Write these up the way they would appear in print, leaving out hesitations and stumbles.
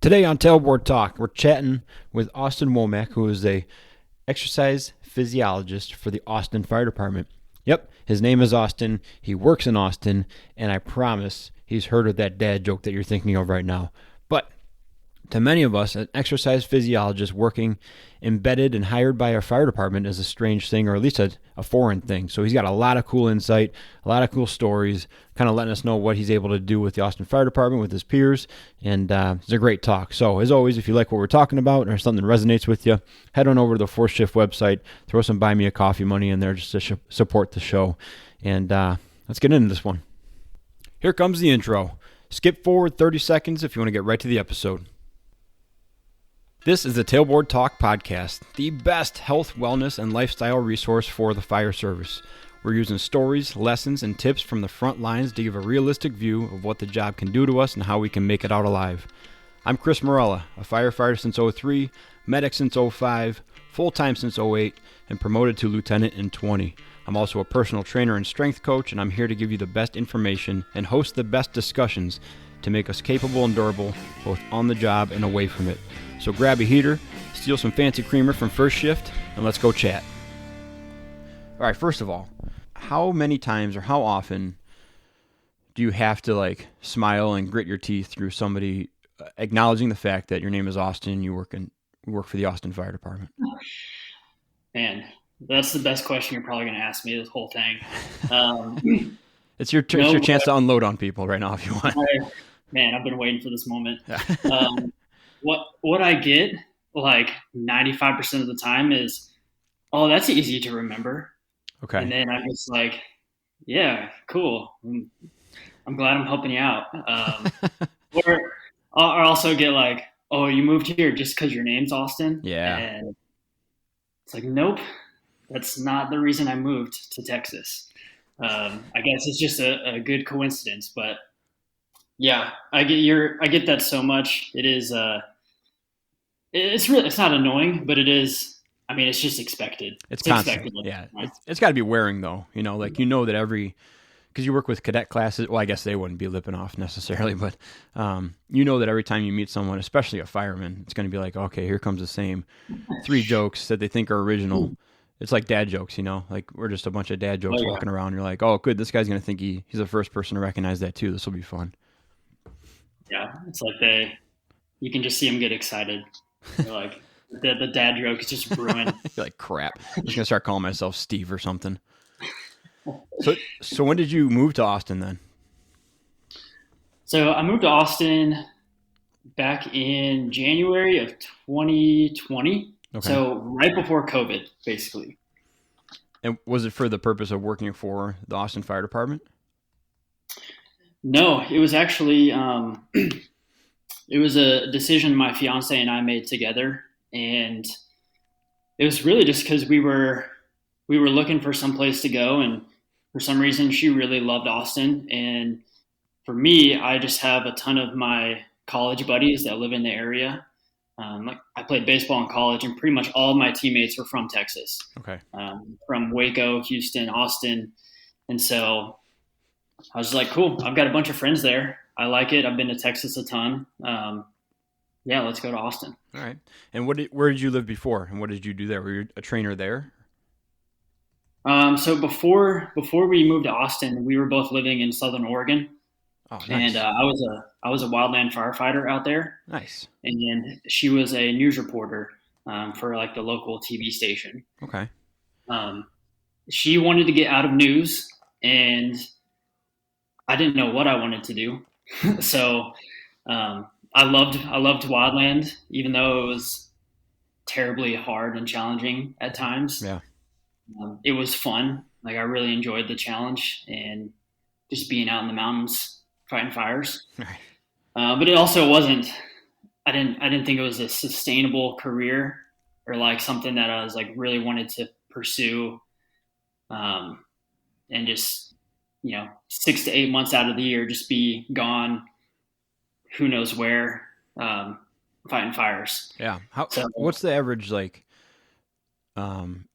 Today on Tailboard Talk, we're chatting with Austin Womack, who is a exercise physiologist for the Austin Fire Department. Yep, his name is Austin. He works in Austin, and I promise he's heard of that dad joke that you're thinking of right now. But to many of us, an exercise physiologist working embedded and hired by our fire department is a strange thing, or at least a foreign thing. So he's got a lot of cool insight, a lot of cool stories, kind of letting us know what he's able to do with the Austin Fire Department, with his peers, and it's a great talk. So as always, if you like what we're talking about or something resonates with you, head on over to the Fourth Shift website, throw some Buy Me a Coffee money in there just to support the show, and let's get into this one. Here comes the intro. Skip forward 30 seconds if you want to get right to the episode. This is the Tailboard Talk podcast, the best health, wellness, and lifestyle resource for the fire service. We're using stories, lessons, and tips from the front lines to give a realistic view of what the job can do to us and how we can make it out alive. I'm Chris Morella, a firefighter since 03, medic since 05, full-time since 08, and promoted to lieutenant in 20. I'm also a personal trainer and strength coach, and I'm here to give you the best information and host the best discussions to make us capable and durable, both on the job and away from it. So grab a heater, steal some fancy creamer from First Shift, and let's go chat. All right, first of all, how many times or how often do you have to smile and grit your teeth through somebody acknowledging the fact that your name is Austin and you work for the Austin Fire Department? Man, that's the best question you're probably going to ask me this whole thing. It's your chance to unload on people right now if you want. Man, I've been waiting for this moment. What I get 95% of the time is, oh, that's easy to remember. Okay. And then I'm just like, yeah, cool. I'm glad I'm helping you out. Or I'll also get oh, you moved here just because your name's Austin? Yeah. And it's like, nope, that's not the reason I moved to Texas. I guess it's just a good coincidence, but yeah, I get that so much. It is, it's not annoying, but it is. I mean, it's just expected. It's constant. Expected. Yeah, it's got to be wearing though. That because you work with cadet classes. Well, I guess they wouldn't be lipping off necessarily, but that every time you meet someone, especially a fireman, it's going to be like, okay, here comes the same 3 jokes that they think are original. It's like dad jokes, we're just a bunch of dad jokes walking around. You're like, oh, good, this guy's going to think he's the first person to recognize that too. This will be fun. Yeah, it's like you can just see them get excited. They're like, the dad joke is just brewing. You're like, crap. I'm just going to start calling myself Steve or something. So when did you move to Austin then? So I moved to Austin back in January of 2020. Okay. So right before COVID, basically. And was it for the purpose of working for the Austin Fire Department? No, it was actually it was a decision my fiance and I made together, and it was really just because we were looking for some place to go, and for some reason she really loved Austin, and for me, I just have a ton of my college buddies that live in the area. I played baseball in college, and pretty much all of my teammates were from Texas. Okay. From Waco, Houston, Austin, and so I was like, cool, I've got a bunch of friends there. I like it. I've been to Texas a ton. Yeah, let's go to Austin. All right. And where did you live before? And what did you do there? Were you a trainer there? So before we moved to Austin, we were both living in Southern Oregon. Oh, nice. And I was a wildland firefighter out there. Nice. And she was a news reporter for the local TV station. Okay. She wanted to get out of news, and I didn't know what I wanted to do. So I loved wildland, even though it was terribly hard and challenging at times. Yeah. It was fun. I really enjoyed the challenge and just being out in the mountains fighting fires. Right. But it also wasn't. I didn't think it was a sustainable career or something that I was really wanted to pursue. And just 6 to 8 months out of the year, just be gone, who knows where, fighting fires. Yeah. What's the average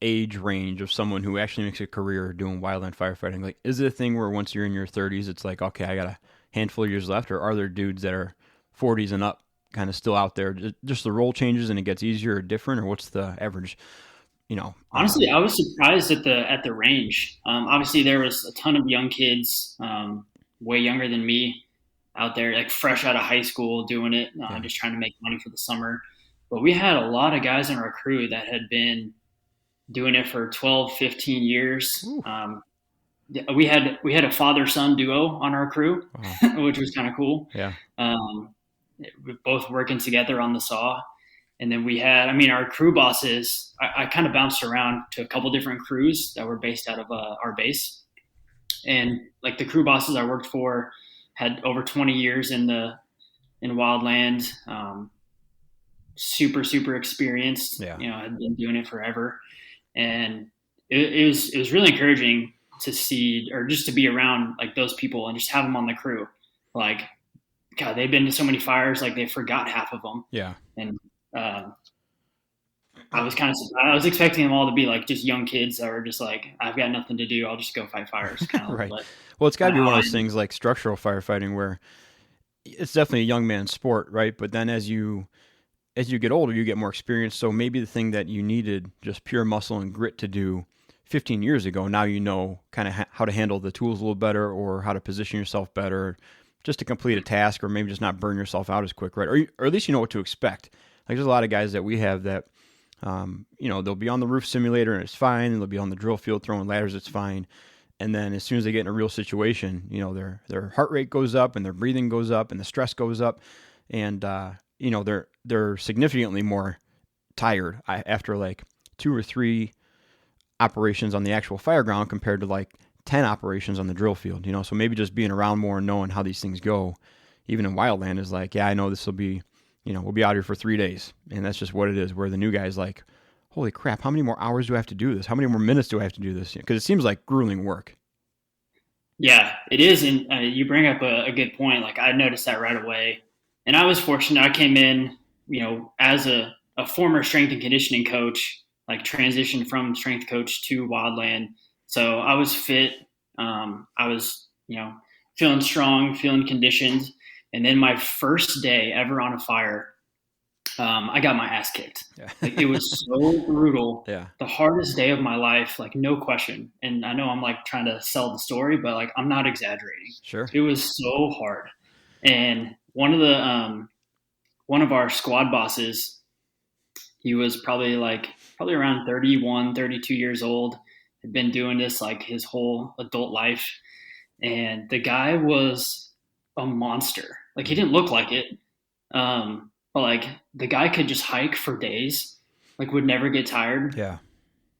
age range of someone who actually makes a career doing wildland firefighting? Is it a thing where once you're in your 30s, it's okay, I got a handful of years left, or are there dudes that are 40s and up kind of still out there? Just the role changes and it gets easier or different, or what's the average? Honestly, I was surprised at the range. Obviously, there was a ton of young kids, way younger than me, out there, like fresh out of high school, doing it, just trying to make money for the summer. But we had a lot of guys in our crew that had been doing it for 12, 15 years. We had a father-son duo on our crew, wow. Which was kind of cool. Yeah. We both working together on the saw. And then we had, our crew bosses, I kind of bounced around to a couple different crews that were based out of our base. And like the crew bosses I worked for had over 20 years in wildland, super, super experienced, had been doing it forever. And it was really encouraging to see, or just to be around like those people and just have them on the crew. Like, God, they've been to so many fires, like they forgot half of them. Yeah. And I was expecting them all to be like just young kids that were just like, I've got nothing to do, I'll just go fight fires. Kind of. Right. Well, it's got to be one of those things like structural firefighting where it's definitely a young man's sport, right? But then as you get older, you get more experience. So maybe the thing that you needed just pure muscle and grit to do 15 years ago, now you know kind of how to handle the tools a little better, or how to position yourself better, just to complete a task, or maybe just not burn yourself out as quick, right? Or at least you know what to expect. Like there's a lot of guys that we have that, they'll be on the roof simulator and it's fine, and they'll be on the drill field throwing ladders, it's fine. And then as soon as they get in a real situation, their heart rate goes up and their breathing goes up and the stress goes up, and they're significantly more tired after like 2 or 3 operations on the actual fire ground compared to like 10 operations on the drill field. So maybe just being around more and knowing how these things go, even in wildland, is like, yeah, I know this will be. We'll be out here for 3 days, and that's just what it is. Where the new guy's like, holy crap, how many more hours do I have to do this? How many more minutes do I have to do this? Because it seems like grueling work. Yeah, it is. And you bring up a good point. Like I noticed that right away. And I was fortunate. I came in, as a former strength and conditioning coach, like transitioned from strength coach to wildland. So I was fit. I was, feeling strong, feeling conditioned. And then my first day ever on a fire, I got my ass kicked. Yeah. Like it was so brutal. Yeah. The hardest day of my life, like no question. And I know I'm like trying to sell the story, but like I'm not exaggerating. Sure. It was so hard. And one of our squad bosses, he was probably around 31, 32 years old, had been doing this like his whole adult life. And the guy was a monster. Like he didn't look like it. But like the guy could just hike for days, like would never get tired. Yeah.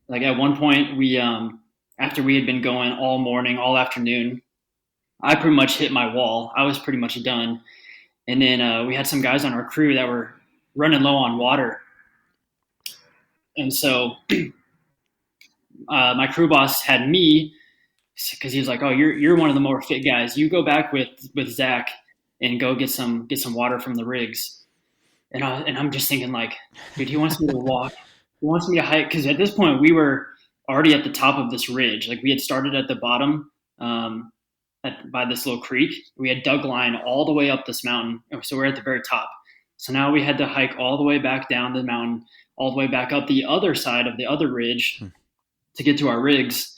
Like at one point we, after we had been going all morning, all afternoon, I pretty much hit my wall. I was pretty much done. And then we had some guys on our crew that were running low on water. And so my crew boss had me, because he was like, "Oh, you're one of the more fit guys. You go back with Zach and go get some water from the rigs." And I'm just thinking like, dude, he wants me to walk, he wants me to hike, because at this point we were already at the top of this ridge. Like we had started at the bottom, by this little creek. We had dug line all the way up this mountain, so we're at the very top. So now we had to hike all the way back down the mountain, all the way back up the other side of the other ridge to get to our rigs.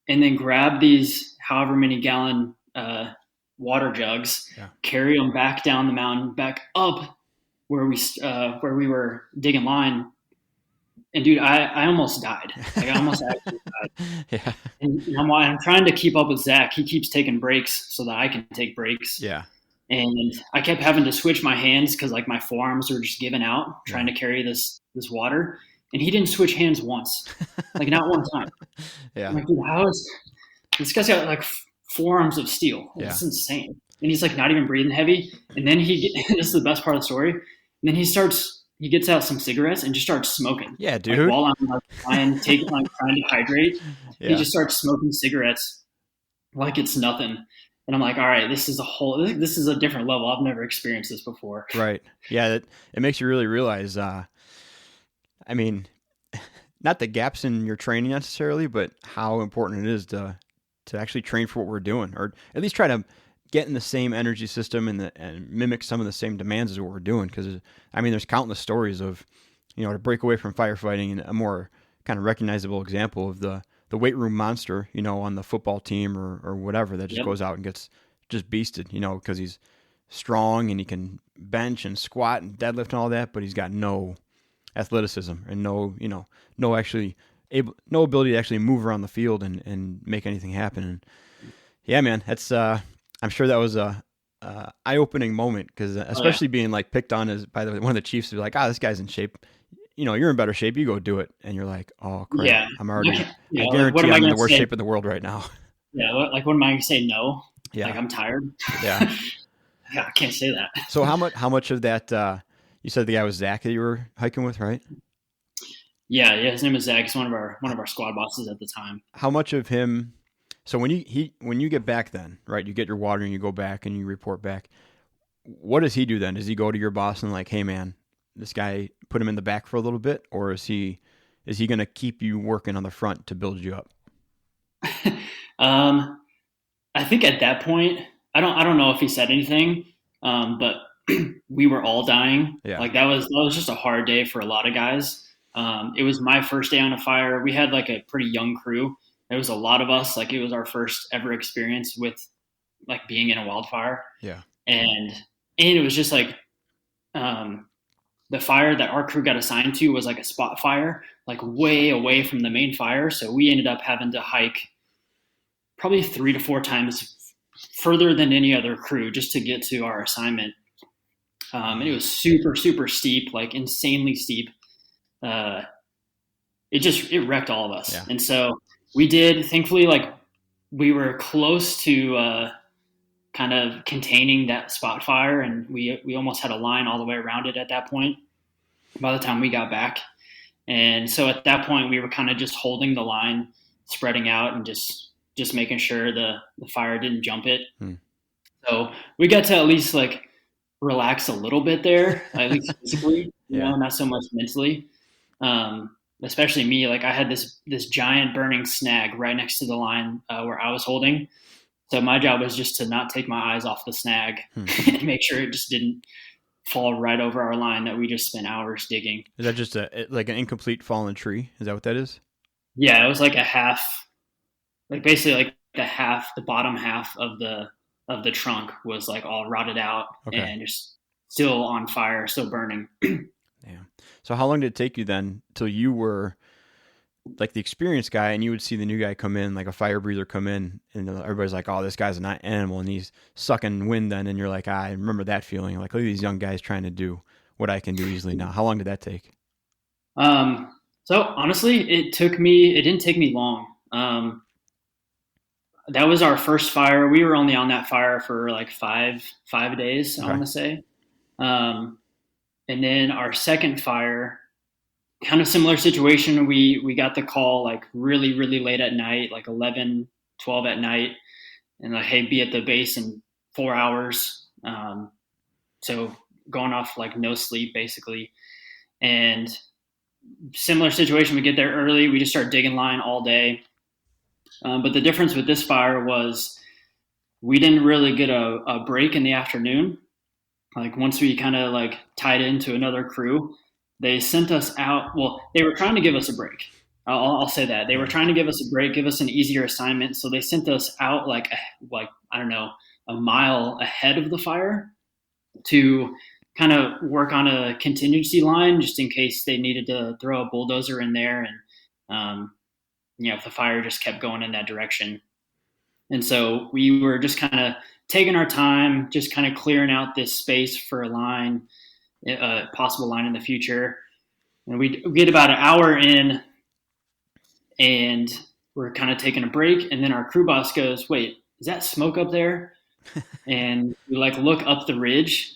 And then grab these however many gallon water jugs, carry them back down the mountain, back up where we were digging line. And dude, I almost died. Like I almost actually died. Yeah. And I'm trying to keep up with Zach. He keeps taking breaks so that I can take breaks. Yeah. And I kept having to switch my hands because like my forearms were just giving out trying to carry this water. And he didn't switch hands once, like not one time. Yeah. I'm like, dude, how is this guy's got like forearms of steel? Like, It's insane. And he's like not even breathing heavy. And then this is the best part of the story. And then he gets out some cigarettes and just starts smoking. Yeah, dude. Like, while I'm like trying to hydrate, he just starts smoking cigarettes like it's nothing. And I'm like, all right, this is a different level. I've never experienced this before. Right. Yeah. It makes you really realize, not the gaps in your training necessarily, but how important it is to actually train for what we're doing, or at least try to get in the same energy system and mimic some of the same demands as what we're doing. Because I mean, there's countless stories of, to break away from firefighting, and a more kind of recognizable example of the weight room monster, on the football team or whatever, that just Yep. goes out and gets just beasted, because he's strong and he can bench and squat and deadlift and all that, but he's got no athleticism and no ability to actually move around the field and make anything happen. And yeah, man, that's I'm sure that was a eye-opening moment, because especially being like picked on as by one of the chiefs, who like, this guy's in shape. You're in better shape. You go do it. And you're like, oh crap, Yeah. I'm already. Yeah, I like, guarantee what am I I'm in gonna the worst say? shape in the world right now. Yeah, what am I gonna say? No. Yeah. Like, I'm tired. Yeah. Yeah, I can't say that. So how much of that? You said the guy was Zach that you were hiking with, right? Yeah, his name is Zach. He's one of our squad bosses at the time. How much of him? So when you get back, then right, you get your water and you go back and you report back. What does he do then? Does he go to your boss and like, hey man, this guy, put him in the back for a little bit, or is he going to keep you working on the front to build you up? I think at that point, I don't know if he said anything, but we were all dying. Yeah. Like that was just a hard day for a lot of guys. It was my first day on a fire. We had like a pretty young crew. There was a lot of us. Like it was our first ever experience with like being in a wildfire. Yeah. And it was just like the fire that our crew got assigned to was like a spot fire, like way away from the main fire. So we ended up having to hike probably 3 to 4 times further than any other crew just to get to our assignment. And it was super, super steep, like insanely steep. It wrecked all of us. Yeah. And so we did, thankfully, like we were close to kind of containing that spot fire, and we almost had a line all the way around it at that point by the time we got back. And so at that point we were kind of just holding the line, spreading out, and just making sure the fire didn't jump it. So we got to at least like relax a little bit there, at least physically, not so much mentally. Especially me, like I had this giant burning snag right next to the line where I was holding. So my job was just to not take my eyes off the snag and make sure it just didn't fall right over our line that we just spent hours digging. Is that just like an incomplete fallen tree? Is that what that is? Yeah, it was like a half, like basically like the bottom half of the trunk was like all rotted out and just still on fire, still burning. Yeah. So how long did it take you then till you were like the experienced guy and you would see the new guy come in, like a fire breather come in, and everybody's like, oh, this guy's an animal and he's sucking wind then, and you're like, I remember that feeling. Like, look at these young guys trying to do what I can do easily now. How long did that take? So honestly, it didn't take me long. That was our first fire. We were only on that fire for like five days, I want to say. And then our second fire, kind of similar situation. We got the call like really, really late at night, like 11, 12 at night, and like, hey, be at the base in 4 hours. So going off like no sleep basically. And similar situation, we get there early. We just start digging line all day. But the difference with this fire was we didn't really get a break in the afternoon. Like once we kind of like tied into another crew, they sent us out. Well, they were trying to give us a break. I'll say that. They were trying to give us a break, give us an easier assignment. So they sent us out like I don't know, a mile ahead of the fire to kind of work on a contingency line just in case they needed to throw a bulldozer in there and if the fire just kept going in that direction. And so we were just kind of taking our time, just kind of clearing out this space for a line, a possible line in the future. And we get about an hour in and we're kind of taking a break. And then our crew boss goes, wait, is that smoke up there? And we like look up the ridge.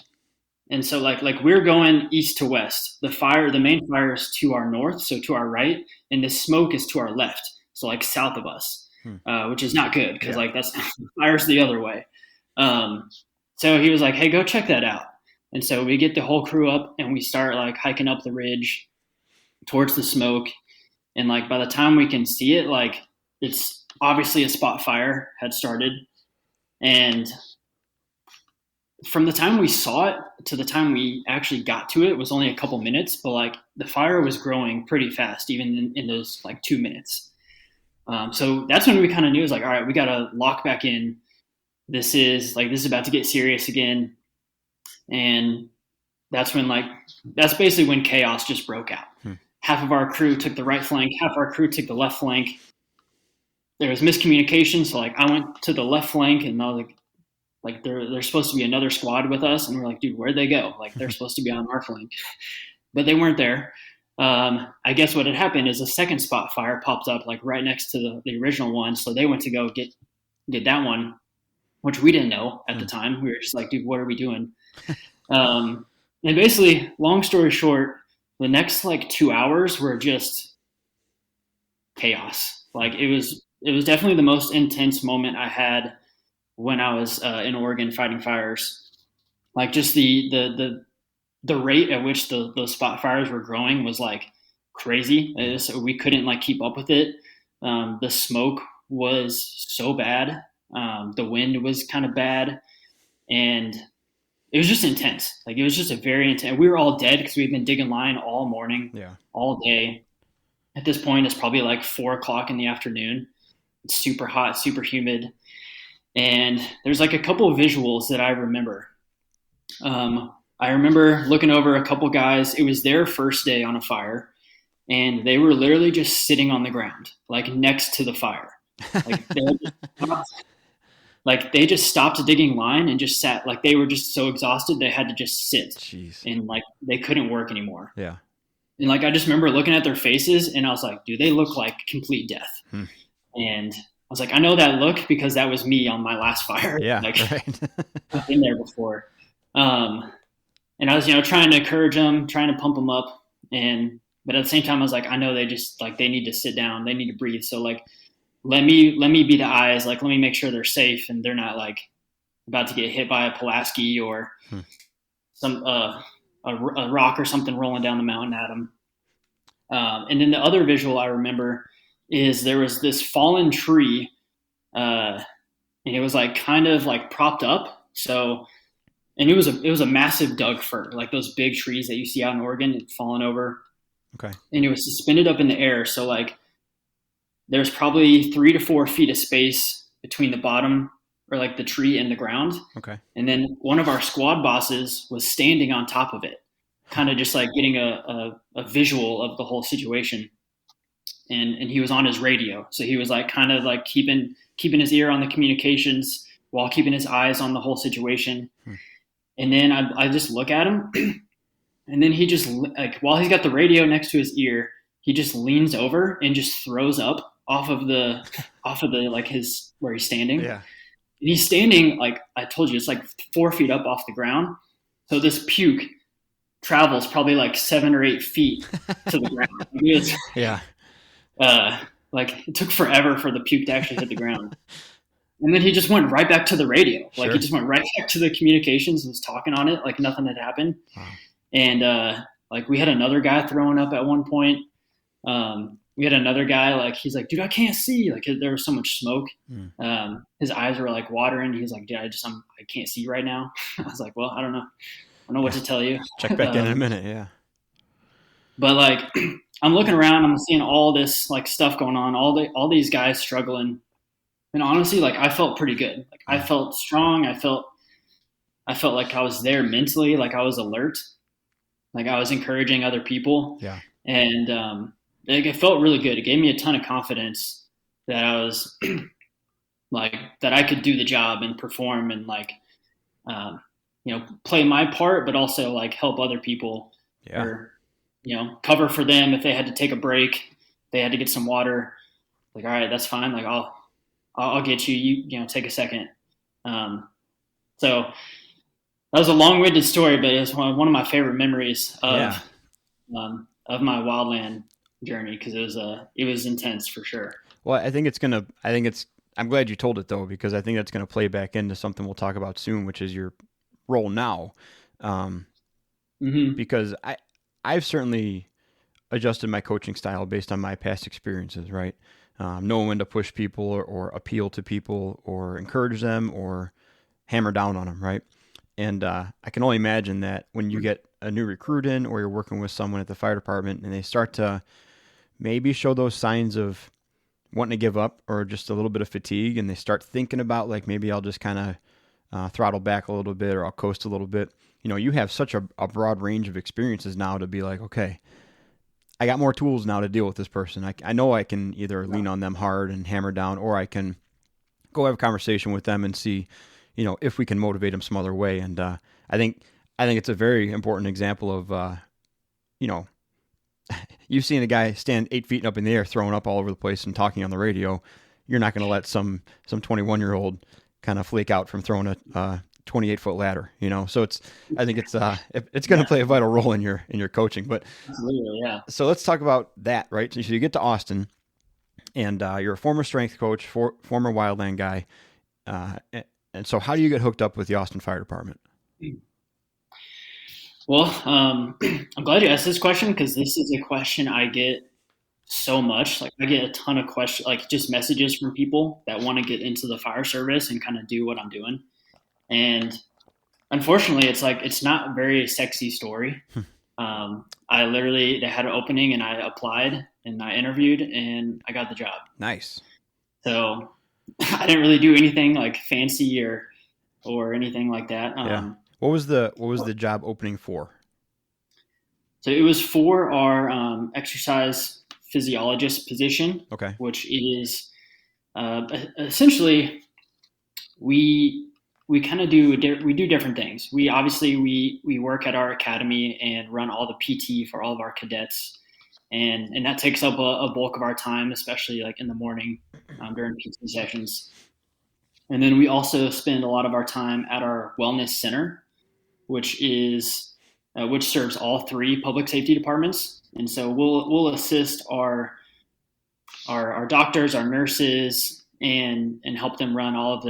And so like we're going east to west. The main fire is to our north, so to our right, and the smoke is to our left, so like south of us, which is not good because like that's fire's the other way. So he was like, hey, go check that out. And so we get the whole crew up and we start like hiking up the ridge towards the smoke. And like by the time we can see it, like it's obviously a spot fire had started. And from the time we saw it to the time we actually got to it was only a couple minutes, but like the fire was growing pretty fast, even in those like 2 minutes. So that's when we kind of knew, it was like, all right, we got to lock back in. This is about to get serious again. And that's basically when chaos just broke out. Half of our crew took the right flank, half of our crew took the left flank. There was miscommunication. So like I went to the left flank, and I was like there's supposed to be another squad with us. And we're like, dude, where'd they go? Like they're supposed to be on our flank, but they weren't there. I guess what had happened is a second spot fire popped up like right next to the original one. So they went to go get that one, which we didn't know at the time. We were just like, dude, what are we doing? And basically, long story short, the next like 2 hours were just chaos. Like it was definitely the most intense moment I had when I was in Oregon fighting fires. Like just the rate at which those spot fires were growing was like crazy. So we couldn't like keep up with it. The smoke was so bad. The wind was kind of bad, and it was just intense. Like it was just a very intense. We were all dead because we've been digging line all morning, all day. At this point, it's probably like 4:00 in the afternoon. It's super hot, super humid, and there's like a couple of visuals that I remember. I remember looking over a couple guys. It was their first day on a fire, and they were literally just sitting on the ground, like next to the fire. Like they just stopped digging line and just sat. Like they were just so exhausted they had to just sit. Jeez. And like they couldn't work anymore. Yeah. And like I just remember looking at their faces, and I was like, dude, they look like complete death. And I was like, I know that look because that was me on my last fire. Yeah, like right. I've been there before. And I was, trying to encourage them, trying to pump them up. But at the same time, I was like, I know they just like, they need to sit down. They need to breathe. So like, let me be the eyes. Like, let me make sure they're safe and they're not like about to get hit by a Pulaski or some, a rock or something rolling down the mountain at them. And then the other visual I remember is there was this fallen tree, and it was like kind of like propped up. So, and it was a massive Doug fir, like those big trees that you see out in Oregon, falling over. Okay. And it was suspended up in the air. So like there's probably 3 to 4 feet of space between the bottom or like the tree and the ground. Okay. And then one of our squad bosses was standing on top of it, kind of just like getting a visual of the whole situation. And he was on his radio. So he was like kind of like keeping his ear on the communications while keeping his eyes on the whole situation. And then I just look at him, and then he just like, while he's got the radio next to his ear, he just leans over and just throws up off of the like his, where he's standing. Yeah. And he's standing, like I told you, it's like 4 feet up off the ground. So this puke travels probably like 7 or 8 feet to the ground. Yeah. Like it took forever for the puke to actually hit the ground. And then he just went right back to the radio. Like he just went right back to the communications and was talking on it like nothing had happened. Wow. And like we had another guy throwing up at one point. We had another guy, like he's like, dude, I can't see. Like there was so much smoke. His eyes were like watering. He's like, dude, I can't see right now. I was like, well, I don't know. I don't know what to tell you. Check back in a minute. Yeah. But like I'm looking around, I'm seeing all this like stuff going on, all these guys struggling. And honestly, like I felt pretty good. Like I felt strong. I felt like I was there mentally, like I was alert, like I was encouraging other people. Yeah. And like it felt really good. It gave me a ton of confidence that I was like that I could do the job and perform and like play my part, but also like help other people or cover for them if they had to take a break, they had to get some water. Like, all right, that's fine. Like I'll get you. You take a second. So that was a long-winded story, but it's one of my favorite memories of my wildland journey because it was intense for sure. Well, I'm glad you told it though, because I think that's going to play back into something we'll talk about soon, which is your role now. Because I've certainly adjusted my coaching style based on my past experiences, right? Knowing when to push people or appeal to people or encourage them or hammer down on them, right? And I can only imagine that when you get a new recruit in, or you're working with someone at the fire department and they start to maybe show those signs of wanting to give up or just a little bit of fatigue, and they start thinking about like, maybe I'll just kind of throttle back a little bit, or I'll coast a little bit. You have such a broad range of experiences now to be like, okay, I got more tools now to deal with this person. I know I can either lean on them hard and hammer down, or I can go have a conversation with them and see, if we can motivate them some other way. And I think it's a very important example of, you've seen a guy stand 8 feet up in the air, throwing up all over the place and talking on the radio. You're not going to let some 21-year-old kind of flake out from throwing a 28-foot ladder, So I think it's going to play a vital role in your coaching. But absolutely, yeah. So let's talk about that, right? So you get to Austin, and you're a former strength coach, former wildland guy, and so how do you get hooked up with the Austin Fire Department? Well, I'm glad you asked this question, because this is a question I get so much. Like, I get a ton of questions, like just messages from people that want to get into the fire service and kind of do what I'm doing. And unfortunately, it's not a very sexy story. They had an opening and I applied and I interviewed and I got the job. Nice. So I didn't really do anything like fancy or anything like that. Yeah. What was the job opening for? So it was for our exercise physiologist position. Okay. Which is essentially we kind of do different things. We work at our academy and run all the PT for all of our cadets, and that takes up a bulk of our time, especially like in the morning during PT sessions. And then we also spend a lot of our time at our wellness center, which serves all 3 public safety departments. And so we'll assist our doctors, our nurses, and help them run all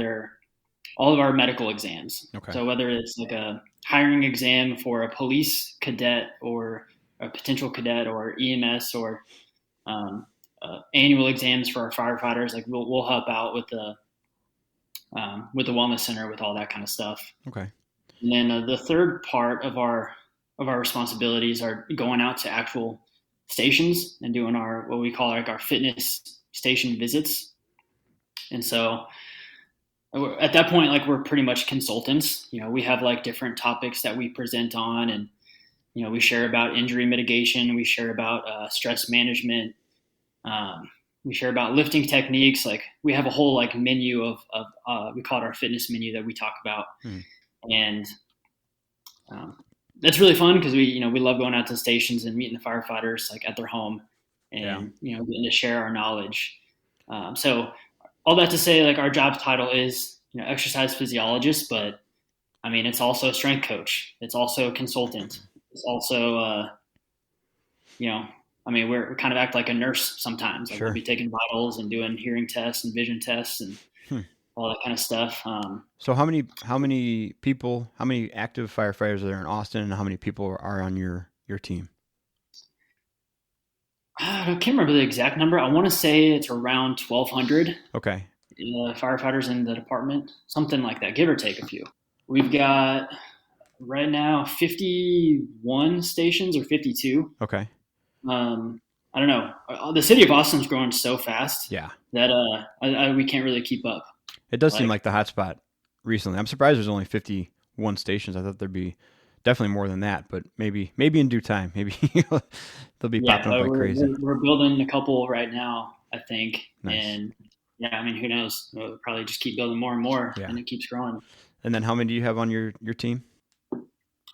of our medical exams. Okay. So whether it's like a hiring exam for a police cadet or a potential cadet, or EMS, or annual exams for our firefighters, like we'll help out with the wellness center with all that kind of stuff. Okay. And then the third part of our responsibilities are going out to actual stations and doing what we call like our fitness station visits. And so at that point, like, we're pretty much consultants. We have like different topics that we present on, and we share about injury mitigation, we share about stress management, we share about lifting techniques. Like, we have a whole like menu of we call it our fitness menu that we talk about. And that's really fun, because we love going out to stations and meeting the firefighters like at their home, and getting to share our knowledge. So all that to say, like, our job title is exercise physiologist, but I mean, it's also a strength coach, it's also a consultant, it's also we're kind of act like a nurse sometimes. Like, we'll be taking vitals and doing hearing tests and vision tests and all that kind of stuff. So how many active firefighters are there in Austin, and how many people are on your team? I can't remember the exact number. I want to say it's around 1,200. Okay. Firefighters in the department, something like that, give or take a few. We've got right now 51 stations, or 52. Okay. I don't know. The city of Austin's growing so fast. Yeah. That we can't really keep up. It does seem like the hotspot recently. I'm surprised there's only 51 stations. I thought there'd be definitely more than that, but maybe in due time, maybe they'll be popping up like crazy. We're building a couple right now, I think. Nice. And yeah, I mean, who knows? We'll probably just keep building more and more, and it keeps growing. And then how many do you have on your team?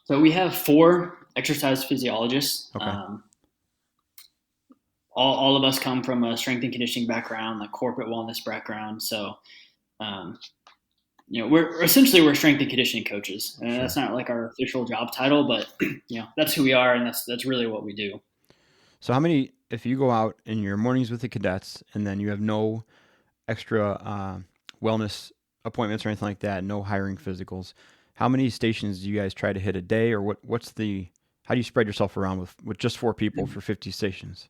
So we have 4 exercise physiologists. Okay. All of us come from a strength and conditioning background, like corporate wellness background. So, we're strength and conditioning coaches. And that's not like our official job title, but that's who we are, and that's really what we do. So how many, if you go out in your mornings with the cadets and then you have no extra wellness appointments or anything like that, no hiring physicals, how many stations do you guys try to hit a day, or how do you spread yourself around with just 4 people for 50 stations?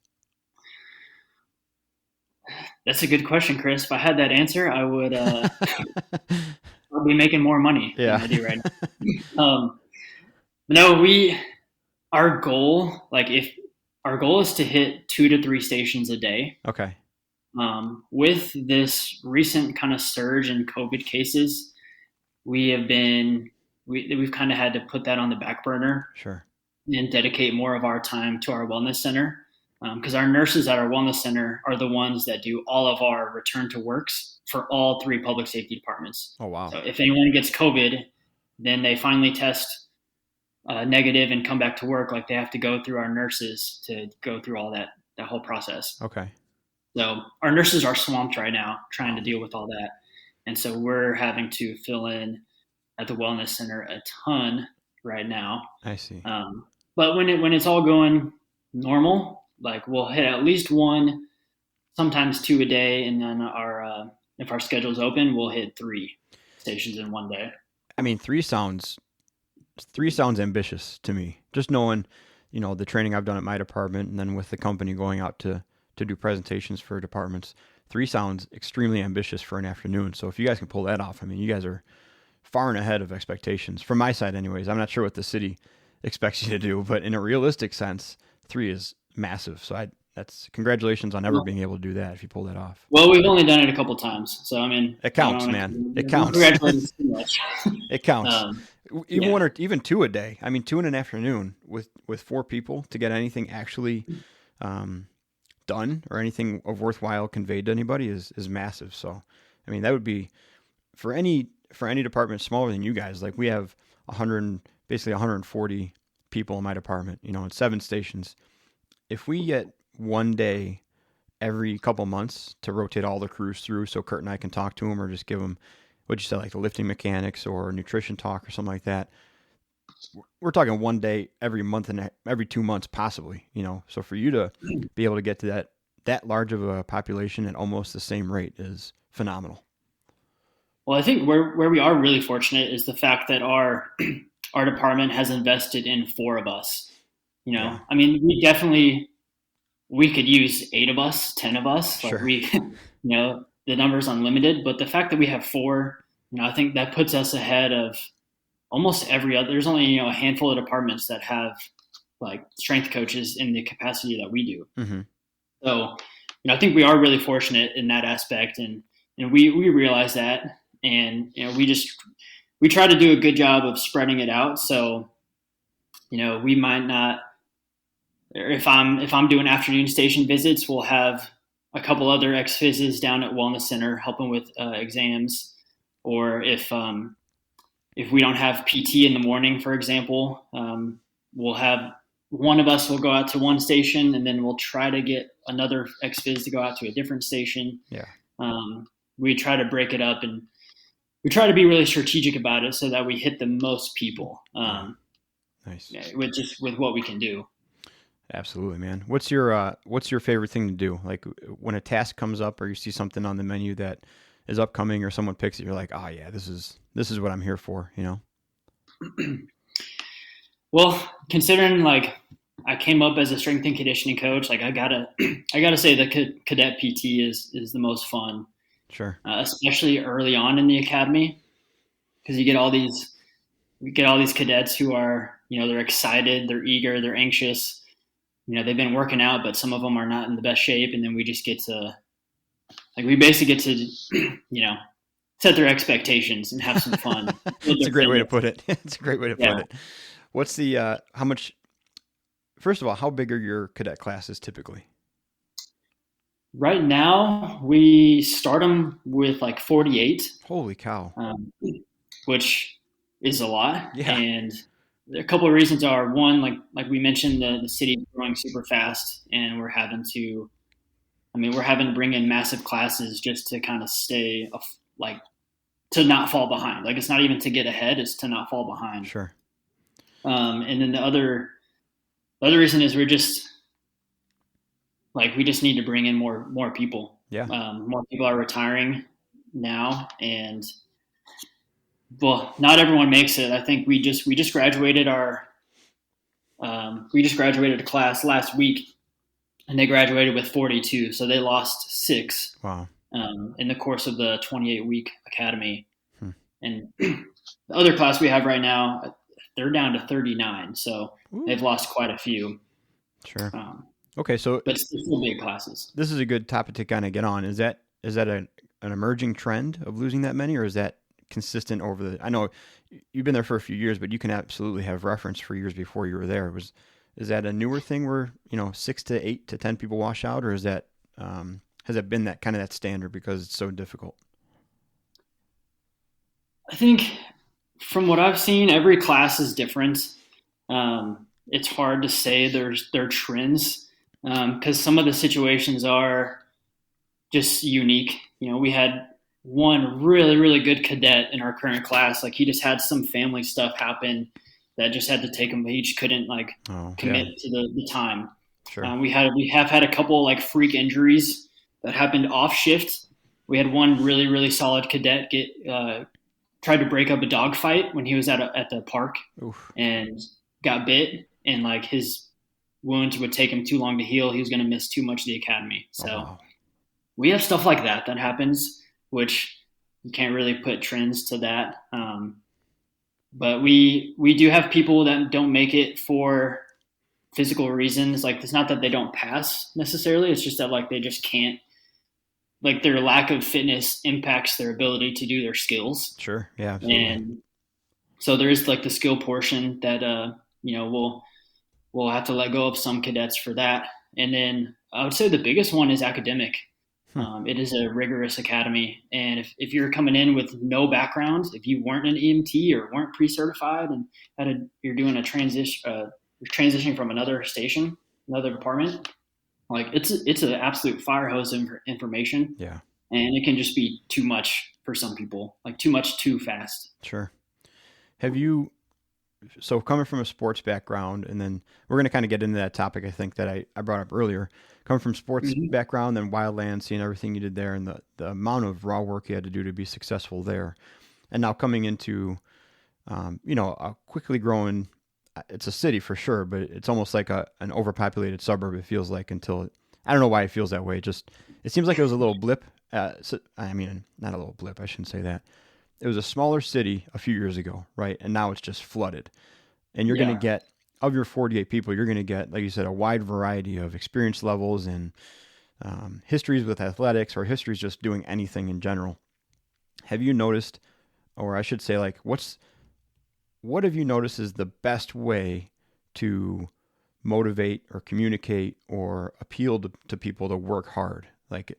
That's a good question, Chris. If I had that answer, I would I'll be making more money than Yeah. I do right now. No, our goal, like if our goal is to hit 2 to 3 stations a day. Okay. With this recent kind of surge in COVID cases, we've kind of had to put that on the back burner Sure. and dedicate more of our time to our wellness center. Because our nurses at our wellness center are the ones that do all of our return to works for all 3 public safety departments. Oh, wow. So if anyone gets COVID, then they finally test negative and come back to work. Like they have to go through our nurses to go through all that whole process. Okay. So our nurses are swamped right now trying to deal with all that. And so we're having to fill in at the wellness center a ton right now. I see. But when it's all going normal, like we'll hit at least 1, sometimes 2 a day, and then if our schedule's open, we'll hit 3 stations in one day. I mean, 3 sounds ambitious to me. Just knowing, the training I've done at my department, and then with the company going out to do presentations for departments, 3 sounds extremely ambitious for an afternoon. So if you guys can pull that off, I mean, you guys are far and ahead of expectations from my side, anyways. I'm not sure what the city expects you to do, but in a realistic sense, 3 is massive. So that's congratulations on ever being able to do that if you pull that off. Well, we've only done it a couple times, so I mean, it counts, man. It counts. Congratulations too much. It counts. Even 1 or even 2 a day. I mean, 2 in an afternoon with 4 people to get anything actually done or anything of worthwhile conveyed to anybody is massive. So, I mean, that would be for any department smaller than you guys. Like we have 140 people in my department, in 7 stations. If we get 1 day every couple months to rotate all the crews through so Kurt and I can talk to them or just give them, what'd you say, like the lifting mechanics or nutrition talk or something like that. We're talking 1 day every month and every 2 months, possibly, so for you to be able to get to that large of a population at almost the same rate is phenomenal. Well, I think where we are really fortunate is the fact that our department has invested in 4 of us. Yeah. I mean, we could use 8 of us, 10 of us. Sure. Like the number's unlimited, but the fact that we have 4, I think that puts us ahead of almost every other. There's only a handful of departments that have like strength coaches in the capacity that we do. Mm-hmm. So, I think we are really fortunate in that aspect, and we realize that, and we try to do a good job of spreading it out. So, we might not. If I'm doing afternoon station visits, we'll have a couple other ex-physios down at Wellness Center helping with exams, or if we don't have PT in the morning, for example, we'll have one of us will go out to one station, and then we'll try to get another ex-phys to go out to a different station. Yeah. We try to break it up, and we try to be really strategic about it so that we hit the most people. Nice. With what we can do. Absolutely, man. What's your favorite thing to do? Like when a task comes up or you see something on the menu that is upcoming or someone picks it, you're like, oh yeah, this is what I'm here for, Well, considering like I came up as a strength and conditioning coach, like I gotta say the cadet PT is the most fun. Sure. Especially early on in the academy, because you get all these cadets who are, they're excited, they're eager, they're anxious. They've been working out, but some of them are not in the best shape. And then we just we basically get to, set their expectations and have some fun. It's a great way to put it. It's a great way to put it. What's the, first of all, how big are your cadet classes typically? Right now, we start them with like 48. Holy cow. Which is a lot. Yeah. And a couple of reasons are, one, like we mentioned, the city is growing super fast, and we're having to bring in massive classes just to kind of stay to not fall behind. Like it's not even to get ahead, it's to not fall behind. Sure. And then the other reason is we just need to bring in more people. Yeah. More people are retiring now, and well, not everyone makes it. I think we just graduated a class last week, and they graduated with 42. So they lost 6. Wow. In the course of the 28-week academy. And the other class we have right now, they're down to 39, so Ooh. they've lost quite a few. Sure. Um, Okay, so but it's still big classes. this is a good topic to kind of get on. Is that an emerging trend of losing that many, or is that consistent over the? I know you've been there for a few years, but you can absolutely have reference for years before you were there. Is that a newer thing where 6 to 8 to 10 people wash out, or is that has that been that kind of that standard because it's so difficult? I think from what I've seen, every class is different. It's hard to say there are trends because some of the situations are just unique. We had one really, really good cadet in our current class. Like he just had some family stuff happen that just had to take him. He just couldn't Oh, yeah, commit to the time. sure. We have had a couple freak injuries that happened off shift. We had one really, really solid cadet get tried to break up a dog fight when he was at the park Oof. and got bit, and his wounds would take him too long to heal. He was going to miss too much of the academy. Oh, So wow. we have stuff like that happens, which you can't really put trends to that. But we do have people that don't make it for physical reasons. Like it's not that they don't pass necessarily. It's just that they just can't. Their lack of fitness impacts their ability to do their skills. Sure. Yeah, absolutely. And so there is the skill portion that we'll have to let go of some cadets for that. And then I would say the biggest one is academic. Hmm. It is a rigorous academy, and if you're coming in with no background, if you weren't an EMT or weren't pre-certified, and you're doing a you're transitioning from another station, another department, it's an absolute fire hose of information, Yeah, and it can just be too much for some people, too much too fast. sure. Have you so coming from a sports background, and then we're going to kind of get into that topic, I think, that I brought up earlier. Coming from sports Mm-hmm. background, then wildland, seeing everything you did there, and the amount of raw work you had to do to be successful there, and now coming into, a quickly growing, it's a city for sure, but it's almost like an overpopulated suburb. It feels like I don't know why it feels that way. Just it seems like it was a little blip. I mean, not a little blip. I shouldn't say that. It was a smaller city a few years ago, right? And now it's just flooded. And you're going to Yeah. get, of your 48 people, you're going to get, like you said, a wide variety of experience levels and histories with athletics or histories just doing anything in general. Have you noticed, or I should say, what have you noticed is the best way to motivate or communicate or appeal to people to work hard? Like,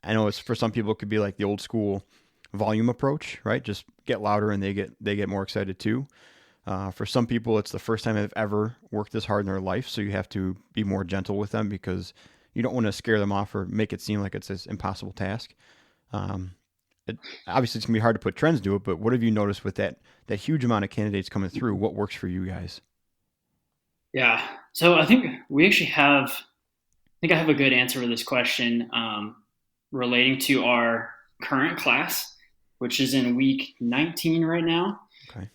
I know it's for some people, it could be like the old school volume approach, right? Just get louder and they get more excited too. For some people, it's the first time they've ever worked this hard in their life, so you have to be more gentle with them because you don't want to scare them off or make it seem like it's this impossible task. Um, Obviously, it's gonna be hard to put trends to it, but what have you noticed with that huge amount of candidates coming through? What works for you guys? Yeah. So I think we actually have. I think I have a good answer for this question relating to our current class, which is in week 19 right now. Okay.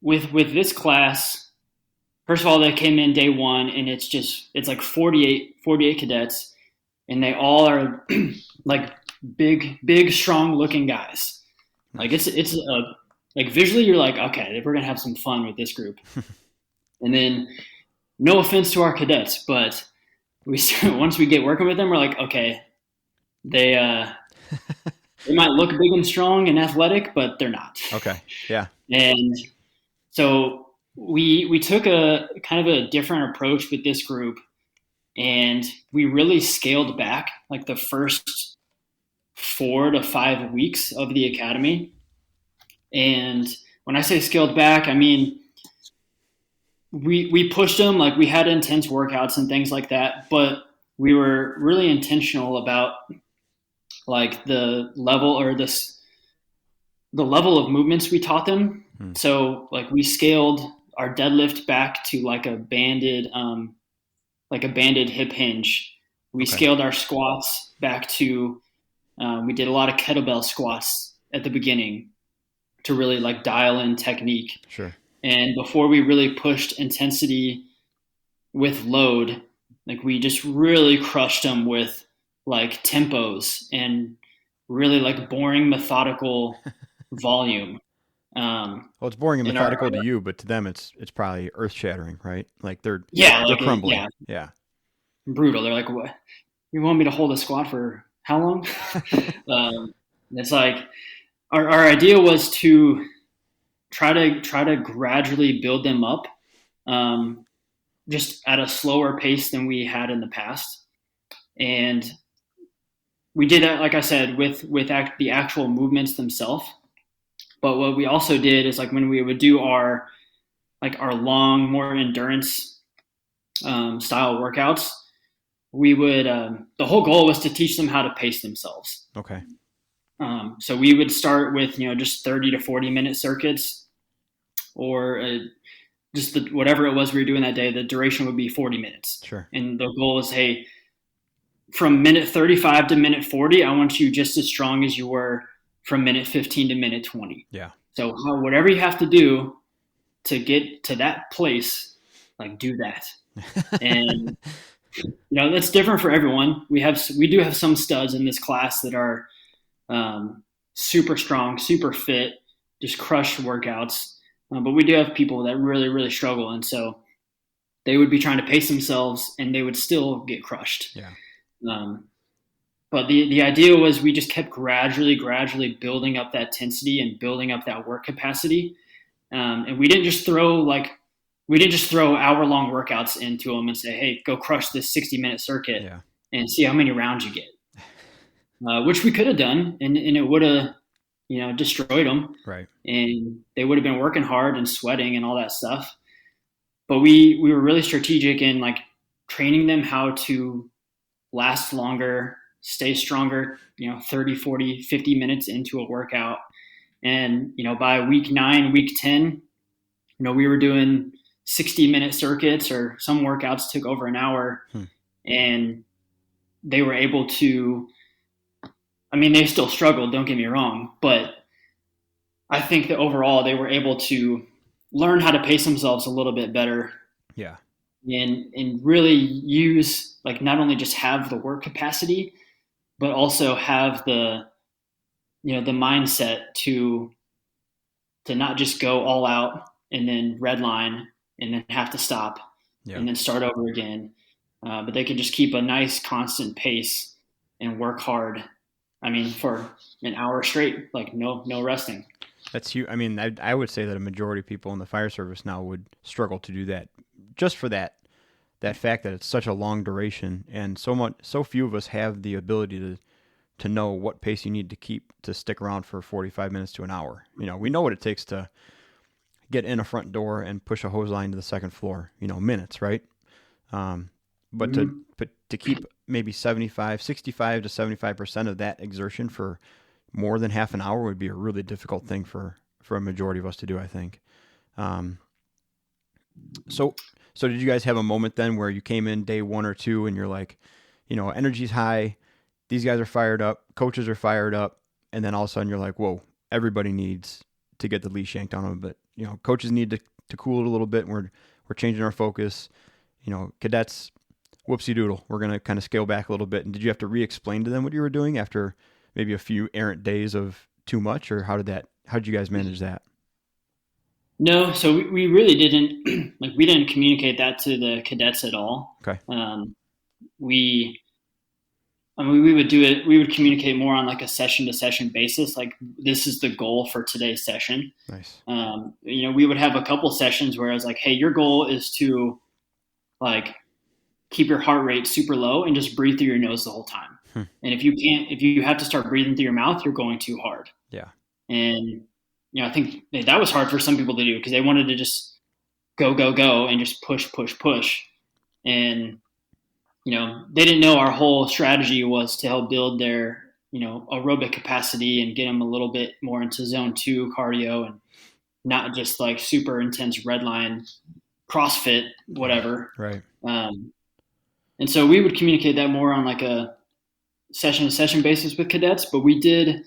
With this class, first of all, they came in day one, and it's like 48 cadets, and they all are big, strong looking guys. It's visually you're like, okay, we're gonna have some fun with this group. And then, no offense to our cadets, but once we get working with them, we're like, okay, they might look big and strong and athletic, but they're not. Okay. Yeah. And so we took a kind of a different approach with this group, and we really scaled back the first 4 to 5 weeks of the academy. And when I say scaled back, I mean we pushed them, we had intense workouts and things like that, but we were really intentional about the level or the level of movements we taught them. So we scaled our deadlift back to a banded hip hinge. We Okay. scaled our squats back to we did a lot of kettlebell squats at the beginning to really dial in technique. Sure. And before we really pushed intensity with load, we just really crushed them with tempos and really boring, methodical volume. Well, it's boring and In our methodical to you, but to them, it's probably earth shattering, right? Like they're yeah, they're like crumbling. yeah, Yeah. brutal. They're like, what? You want me to hold a squat for how long? It's like our idea was to try to gradually build them up, um, just at a slower pace than we had in the past, and we did that, like I said, with the actual movements themselves. But what we also did is like when we would do our long, more endurance style workouts, we would the whole goal was to teach them how to pace themselves. Okay. So we would start with just 30 to 40 minute circuits, or just whatever it was we were doing that day. The duration would be 40 minutes. Sure. And the goal is, hey, from minute 35 to minute 40, I want you just as strong as you were from minute 15 to minute 20. Yeah. So whatever you have to do to get to that place, like do that. And that's different for everyone. We do have some studs in this class that are super strong, super fit, just crush workouts. But we do have people that really, really struggle. And so they would be trying to pace themselves and they would still get crushed. Yeah. But the idea was we just kept gradually building up that intensity and building up that work capacity. And we didn't just throw hour-long workouts into them and say, hey, go crush this 60-minute circuit and see how many rounds you get. Which we could have done, and it would have, destroyed them. Right. And they would have been working hard and sweating and all that stuff. But we were really strategic in like training them how to last longer, stay stronger, 30, 40, 50 minutes into a workout. And, by week 9, week 10, we were doing 60-minute circuits, or some workouts took over an hour. And they were able to, they still struggled, don't get me wrong, but I think that overall they were able to learn how to pace themselves a little bit better. Yeah. And really use, like, not only just have the work capacity, but also have the mindset to not just go all out and then red line and then have to stop and then start over again. But they could just keep a nice constant pace and work hard. For an hour straight, like no resting. That's huge. I would say that a majority of people in the fire service now would struggle to do that, just for that fact that it's such a long duration, and so few of us have the ability to know what pace you need to keep to stick around for 45 minutes to an hour. We know what it takes to get in a front door and push a hose line to the second floor. Minutes, right? But to keep maybe 65 to 75% of that exertion for more than half an hour would be a really difficult thing for a majority of us to do, I think. So did you guys have a moment then where you came in day 1 or 2 and you're like, energy's high, these guys are fired up, coaches are fired up, and then all of a sudden you're like, whoa, everybody needs to get the leash yanked on them, but coaches need to cool it a little bit, and we're changing our focus. Cadets, whoopsie doodle, we're going to kind of scale back a little bit. And did you have to re-explain to them what you were doing after maybe a few errant days of too much, or how did you guys manage that? No, so we really didn't we didn't communicate that to the cadets at all. Okay. We would do it. We would communicate more on like a session to session basis. Like, this is the goal for today's session. Nice. We would have a couple sessions where I was like, hey, your goal is to like keep your heart rate super low and just breathe through your nose the whole time. And if you have to start breathing through your mouth, you're going too hard. Yeah. And, I think that was hard for some people to do because they wanted to just go and just push. And, they didn't know our whole strategy was to help build their, aerobic capacity and get them a little bit more into zone 2 cardio, and not just like super intense red line CrossFit, whatever. Right. And so we would communicate that more on like a session to session basis with cadets, but we did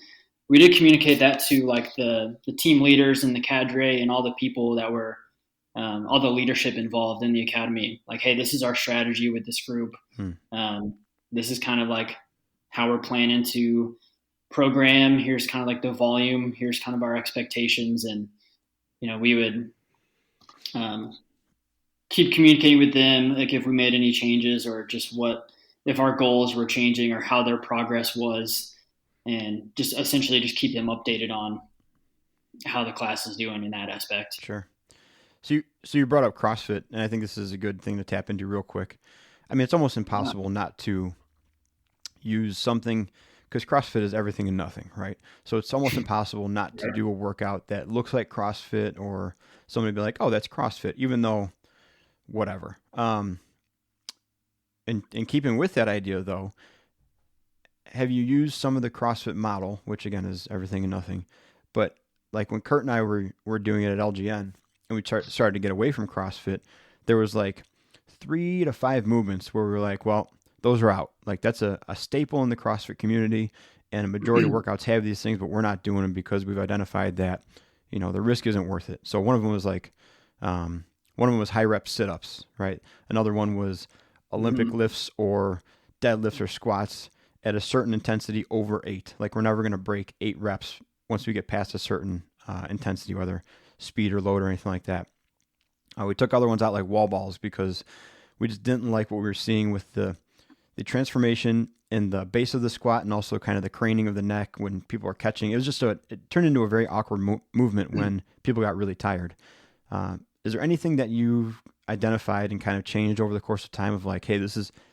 communicate that to like the team leaders and the cadre and all the people that were all the leadership involved in the academy. Like, hey, this is our strategy with this group. This is kind of like how we're planning to program. Here's kind of like the volume. Here's kind of our expectations. And, we would keep communicating with them, like if we made any changes or just if our goals were changing or how their progress was, and just essentially just keep them updated on how the class is doing in that aspect. Sure. So you brought up CrossFit, and I think this is a good thing to tap into real quick. I mean, it's almost impossible not to use something, because CrossFit is everything and nothing, right? So it's almost impossible not to do a workout that looks like CrossFit, or somebody be like, oh, that's CrossFit, even though whatever. And keeping with that idea, though, have you used some of the CrossFit model, which again is everything and nothing, but like when Kurt and I were doing it at LGN, and we started to get away from CrossFit, there was like 3 to 5 movements where we were like, well, those are out. Like that's a staple in the CrossFit community, and a majority of workouts have these things, but we're not doing them because we've identified that, the risk isn't worth it. So one of them was like, high rep sit-ups, right? Another one was Olympic lifts or deadlifts or squats at a certain intensity over 8. Like we're never going to break 8 reps once we get past a certain intensity, whether speed or load or anything like that. We took other ones out like wall balls because we just didn't like what we were seeing with the transformation in the base of the squat, and also kind of the craning of the neck when people are catching. It was just it turned into a very awkward movement when people got really tired. Is there anything that you've identified and kind of changed over the course of time of like, hey,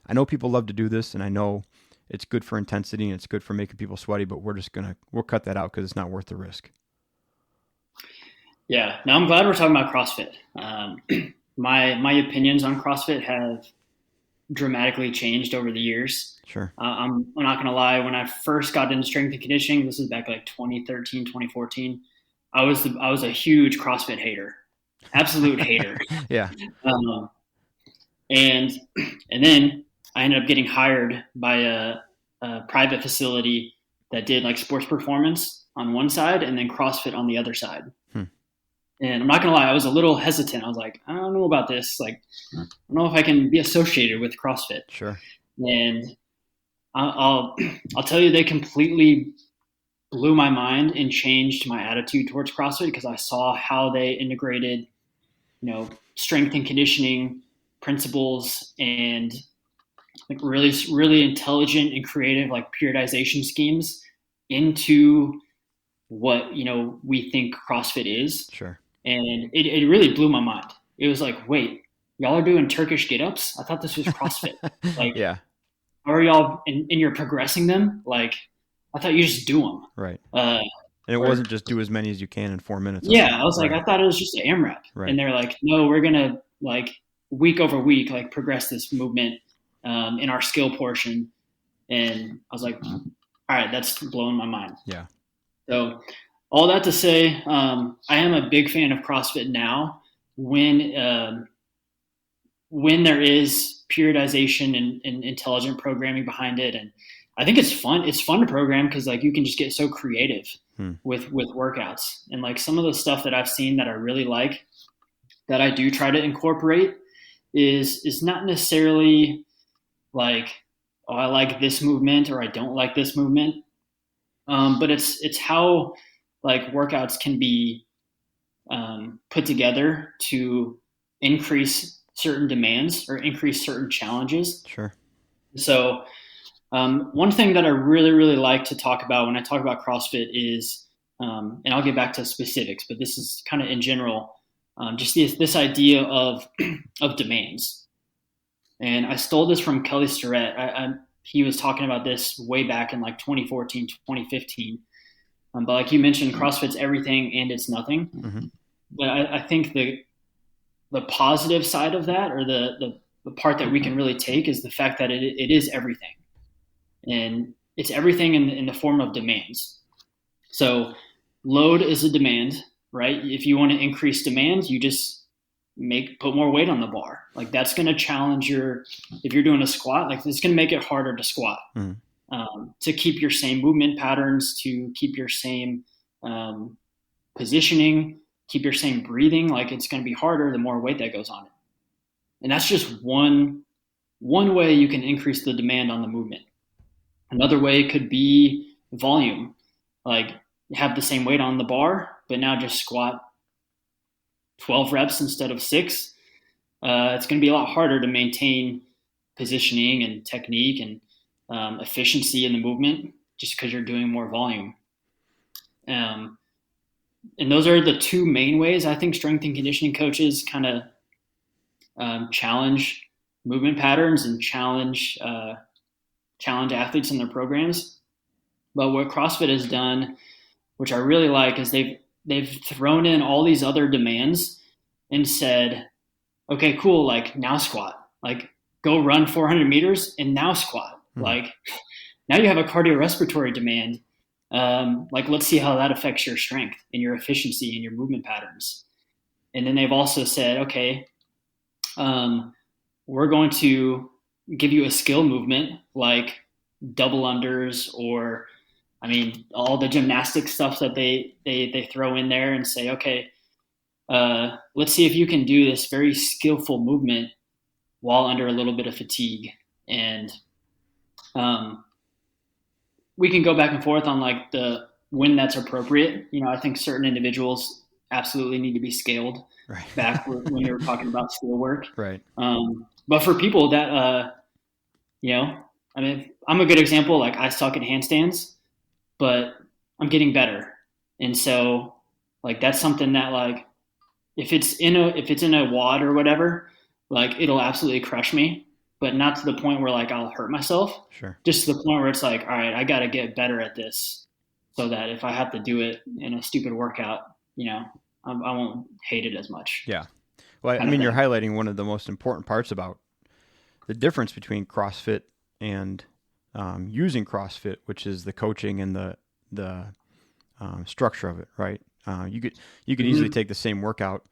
I know people love to do this, and I know it's good for intensity and it's good for making people sweaty, but we'll cut that out because it's not worth the risk? Yeah. Now I'm glad we're talking about CrossFit. My opinions on CrossFit have dramatically changed over the years. Sure. I'm not going to lie. When I first got into strength and conditioning, this is back like 2013, 2014. I was a huge CrossFit hater, absolute hater. Yeah. And then I ended up getting hired by a private facility that did like sports performance on one side and then CrossFit on the other side. And I'm not going to lie, I was a little hesitant. I was like, I don't know about this. Like, I don't know if I can be associated with CrossFit. Sure. And I'll tell you, they completely blew my mind and changed my attitude towards CrossFit, because I saw how they integrated, strength and conditioning principles and like really, really intelligent and creative like periodization schemes into what, we think CrossFit is. Sure. And it really blew my mind. It was like, wait, y'all are doing Turkish get-ups? I thought this was CrossFit. Like, yeah. How are y'all, and you're progressing them? Like, I thought you just do them. Right. And it wasn't just do as many as you can in 4 minutes. Yeah. I was like, I thought it was just an AMRAP. Right. And they're like, no, we're going to like week over week, like progress this movement in our skill portion. And I was like, all right, that's blowing my mind. Yeah. So all that to say, I am a big fan of CrossFit now when there is periodization and intelligent programming behind it. And I think it's fun. It's fun to program because like you can just get so creative with workouts. And like some of the stuff that I've seen that I really like, that I do try to incorporate is not necessarily like, oh, I like this movement or I don't like this movement. But it's how like workouts can be put together to increase certain demands or increase certain challenges. Sure. So one thing that I really, really like to talk about when I talk about CrossFit is, and I'll get back to specifics, but this is kind of in general, just this idea of demands. And I stole this from Kelly Starrett. He was talking about this way back in like 2014, 2015. But like you mentioned, CrossFit's everything and it's nothing. Mm-hmm. But I think the positive side of that, or the part that we can really take, is the fact that it is everything. And it's everything in the form of demands. So load is a demand, right? If you want to increase demand, you just put more weight on the bar. Like that's going to challenge if you're doing a squat, like it's going to make it harder to squat, to keep your same movement patterns, to keep your same positioning, keep your same breathing. Like it's going to be harder the more weight that goes on it. And that's just one way you can increase the demand on the movement. Another way could be volume. Like have the same weight on the bar, but now just squat 12 reps instead of 6. It's going to be a lot harder to maintain positioning and technique and efficiency in the movement just because you're doing more volume. And those are the two main ways I think strength and conditioning coaches kind of challenge movement patterns and challenge athletes in their programs. But what CrossFit has done, which I really like, is they've thrown in all these other demands and said, okay, cool, like now squat, like go run 400 meters and now squat. Like now you have a cardiorespiratory demand. Like let's see how that affects your strength and your efficiency and your movement patterns. And then they've also said, okay, we're going to give you a skill movement like double unders, or I mean all the gymnastic stuff that they throw in there and say, okay, let's see if you can do this very skillful movement while under a little bit of fatigue. And we can go back and forth on like when that's appropriate. You know, I think certain individuals absolutely need to be scaled right. back when you were talking about skill work. Right. But for people that, you know, I mean, I'm a good example. Like I suck at handstands, but I'm getting better. And so like, that's something that like, if it's in a WOD or whatever, like it'll absolutely crush me, but not to the point where like I'll hurt myself. Sure. Just to the point where it's like, all right, I got to get better at this so that if I have to do it in a stupid workout, you know, I won't hate it as much. Yeah. Well, I mean, you're highlighting one of the most important parts about the difference between CrossFit and using CrossFit, which is the coaching and the structure of it, right? You could easily take the same workout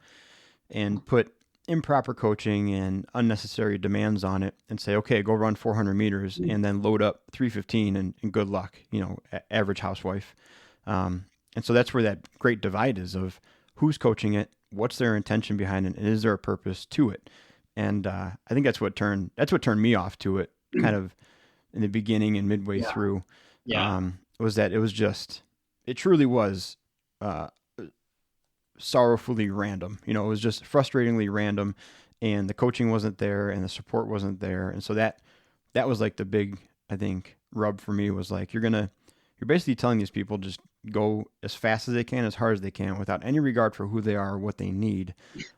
and put improper coaching and unnecessary demands on it and say, okay, go run 400 meters and then load up 315 and good luck, you know, average housewife. And so that's where that great divide is of who's coaching it, what's their intention behind it, and is there a purpose to it? And I think that's what turned me off to it, kind of in the beginning and midway through. Was that it truly was sorrowfully random. You know, it was just frustratingly random, and the coaching wasn't there and the support wasn't there. And so that was like the big, I think, rub for me was like, you're basically telling these people just go as fast as they can, as hard as they can, without any regard for who they are or what they need.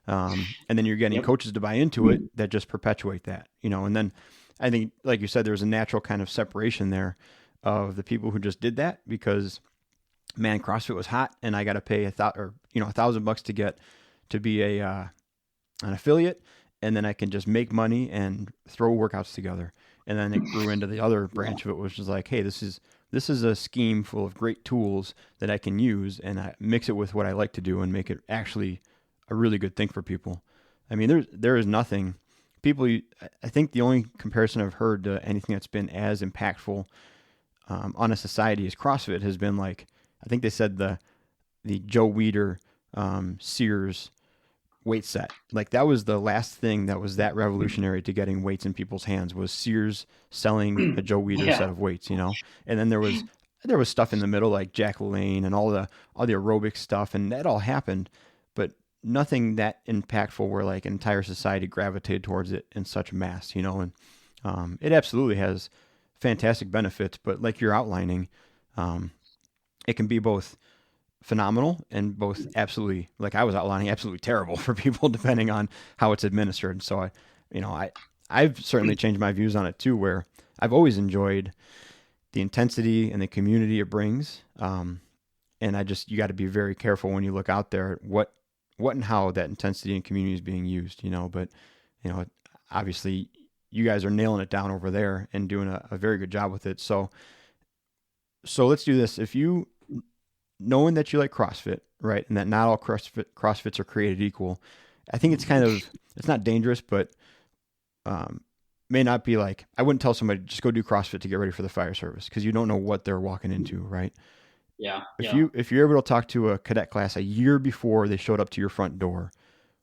And then you're getting coaches to buy into it that just perpetuate that, you know. And then I think, like you said, there's a natural kind of separation there of the people who just did that because, man, CrossFit was hot and I got to pay $1,000 to get to be an affiliate, and then I can just make money and throw workouts together. And then it grew into the other branch of it, which is like, hey, this is a scheme full of great tools that I can use, and I mix it with what I like to do and make it actually a really good thing for people. I mean, there is nothing. I think the only comparison I've heard to anything that's been as impactful on a society as CrossFit has been like, I think they said the Joe Weider Sears weight set. Like that was the last thing that was that revolutionary to getting weights in people's hands, was Sears selling a Joe Weider set of weights, you know? And then there was stuff in the middle like Jack LaLanne and all the aerobic stuff, and that all happened, but nothing that impactful where like an entire society gravitated towards it in such mass, you know? And it absolutely has fantastic benefits, but like you're outlining, it can be both phenomenal and both absolutely, like I was outlining, absolutely terrible for people depending on how it's administered. So I've certainly changed my views on it too, where I've always enjoyed the intensity and the community it brings. And you got to be very careful when you look out there at what and how that intensity and community is being used, you know, but you know, obviously you guys are nailing it down over there and doing a very good job with it. So let's do this. If you, knowing that you like CrossFit, right, and that not all CrossFits are created equal, I think it's it's not dangerous, but may not be like, I wouldn't tell somebody just go do CrossFit to get ready for the fire service, because you don't know what they're walking into, right? Yeah. If you're able to talk to a cadet class a year before they showed up to your front door,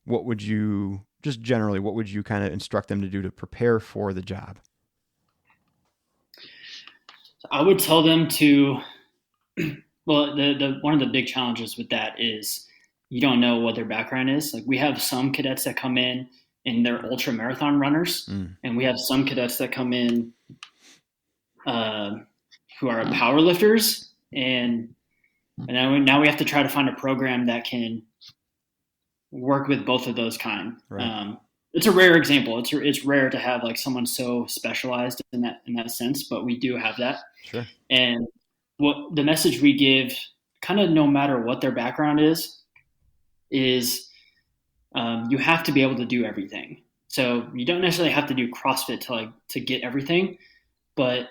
what would you kind of instruct them to do to prepare for the job? I would tell them to well, the one of the big challenges with that is you don't know what their background is. Like we have some cadets that come in and they're ultra marathon runners, and we have some cadets that come in uh, who are power lifters, and now we have to try to find a program that can work with both of those kind. Right. It's a rare example. It's rare to have like someone so specialized in that sense, but we do have that. Sure. And what the message we give, kind of no matter what their background is you have to be able to do everything. So you don't necessarily have to do CrossFit to get everything, but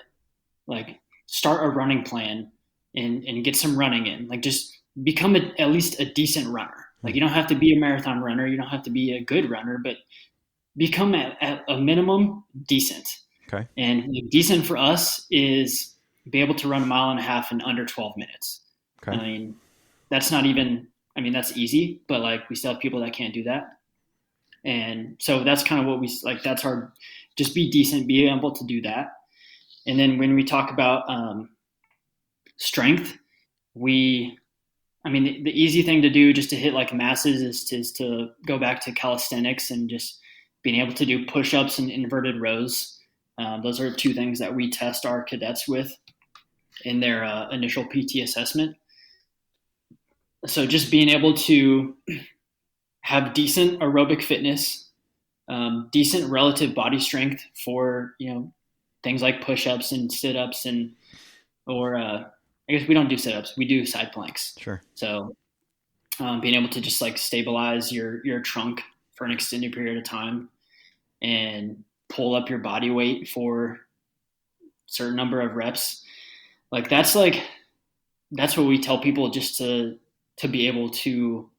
like start a running plan and get some running in. Like just become at least a decent runner. Like you don't have to be a marathon runner, you don't have to be a good runner, but become at a minimum decent. Okay. And decent for us is be able to run a mile and a half in under 12 minutes. Okay. I mean, that's not even, I mean, that's easy, but like we still have people that can't do that. And so that's kind of what we like, that's our, just be decent, be able to do that. And then when we talk about strength, the easy thing to do just to hit like masses is to go back to calisthenics and just being able to do push-ups and inverted rows. Those are two things that we test our cadets with in their initial PT assessment. So just being able to have decent aerobic fitness, decent relative body strength for, things like push-ups and sit-ups or I guess we don't do sit-ups, we do side planks. Sure. So being able to just like stabilize your trunk for an extended period of time and pull up your body weight for a certain number of reps. That's what we tell people, just to be able to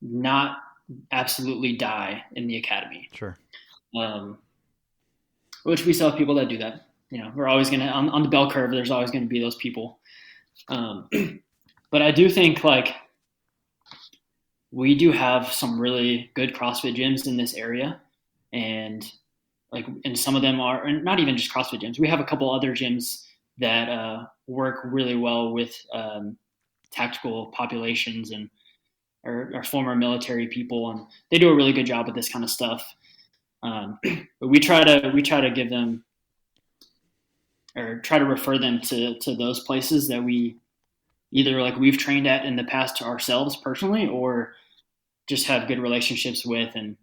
not absolutely die in the academy. Sure. Which we still have people that do that. We're always going to, on the bell curve, there's always going to be those people. But I do think we do have some really good CrossFit gyms in this area. And some of them are not even just CrossFit gyms. We have a couple other gyms that work really well with tactical populations and our former military people, and they do a really good job with this kind of stuff. But we try to give them, or try to refer them to those places that we either we've trained at in the past ourselves personally, or just have good relationships with, and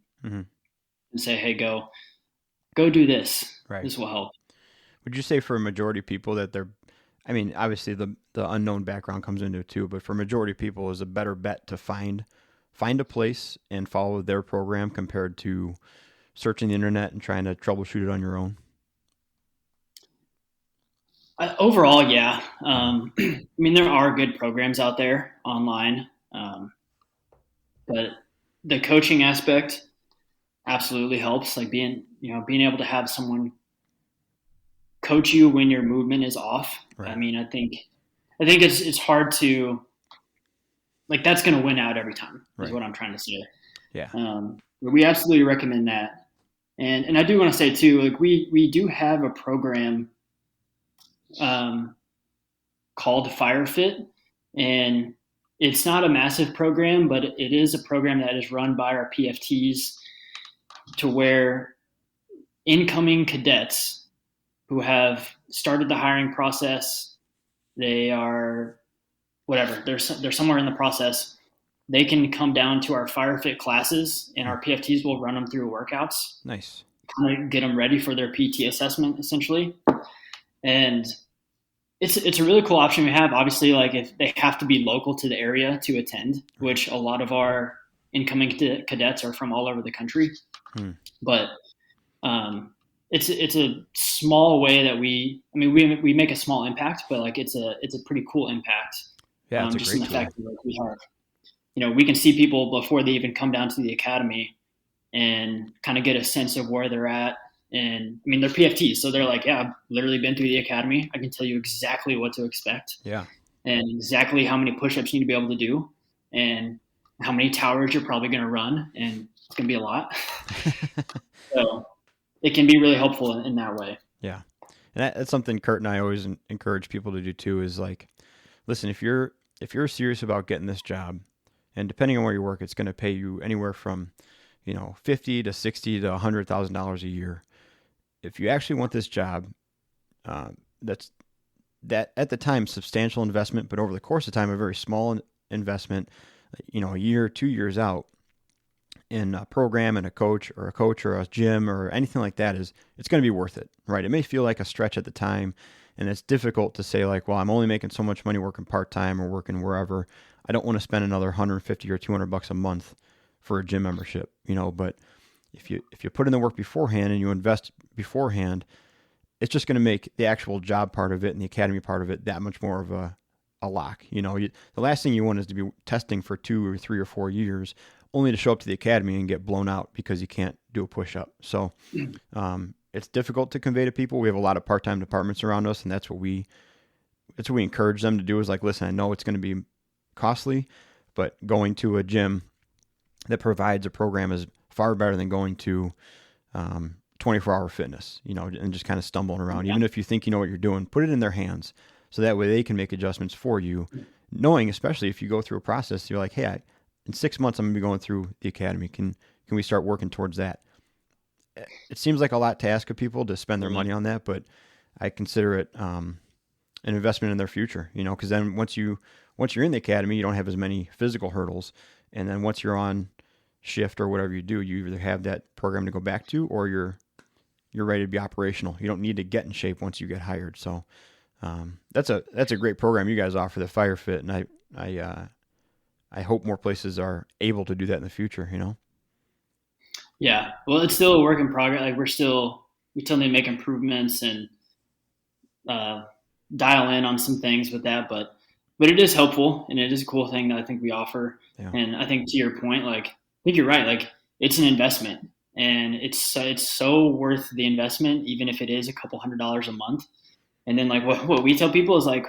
say, hey, go do this. Right. This will help. Would you say for a majority of people that obviously the unknown background comes into it too, but for a majority of people is a better bet to find a place and follow their program compared to searching the internet and trying to troubleshoot it on your own? Overall, yeah. There are good programs out there online, but the coaching aspect absolutely helps. Like being able to have someone coach you when your movement is off. Right. I think it's hard to, that's going to win out every time. Right. Is what I'm trying to say. Yeah. We absolutely recommend that. And I do want to say too, we do have a program called Firefit, and it's not a massive program, but it is a program that is run by our PFTs, to where incoming cadets who have started the hiring process, they are whatever, they're somewhere in the process, they can come down to our Firefit classes, and our PFTs will run them through workouts. Nice. Kind of get them ready for their PT assessment, essentially. And it's a really cool option we have. Obviously, if they have to be local to the area to attend, which a lot of our incoming cadets are from all over the country. But it's a small way that we make a small impact, but it's a pretty cool impact. Yeah, it's just a great in the fact that we have, we can see people before they even come down to the academy and kind of get a sense of where they're at. And they're PFTs, so they're yeah, I've literally been through the academy. I can tell you exactly what to expect. Yeah. And exactly how many push-ups you need to be able to do, and how many towers you're probably going to run. And it's going to be a lot. So it can be really helpful in that way. Yeah. And that's something Kurt and I always encourage people to do too, is listen, if you're serious about getting this job, and depending on where you work, it's going to pay you anywhere from, 50 to 60 to $100,000 a year. If you actually want this job, that's that at the time substantial investment, but over the course of time a very small investment. A year, 2 years out in a program and a coach or a gym or anything like that it's going to be worth it, right? It may feel like a stretch at the time, and it's difficult to say like, well, I'm only making so much money working part time or working wherever. I don't want to spend another 150 or $200 a month for a gym membership, But if you put in the work beforehand and you invest beforehand, it's just going to make the actual job part of it and the academy part of it that much more of a lock. The last thing you want is to be testing for 2 or 3 or 4 years only to show up to the academy and get blown out because you can't do a push-up. So it's difficult to convey to people. We have a lot of part-time departments around us, and that's what we encourage them to do is like, listen, I know it's going to be costly, but going to a gym that provides a program is far better than going to 24-hour fitness, and just kind of stumbling around. Even if you think you know what you're doing, put it in their hands so that way they can make adjustments for you, knowing, especially if you go through a process, you're like, hey, in 6 months, I'm going to be going through the academy. Can we start working towards that? It seems like a lot to ask of people to spend their money on that, but I consider it an investment in their future, because then once you're in the academy, you don't have as many physical hurdles. And then once you're on shift or whatever you do, you either have that program to go back to or you're ready to be operational. You don't need to get in shape once you get hired. So that's a great program you guys offer, the Firefit, and I hope more places are able to do that in the future. Yeah, well, it's still a work in progress. Like we still need to make improvements and dial in on some things with that, but it is helpful and it is a cool thing that I think we offer. Yeah. And I think to your point, like I think you're right. Like it's an investment, and it's so worth the investment, even if it is a couple $100s a month. And then like what we tell people is like,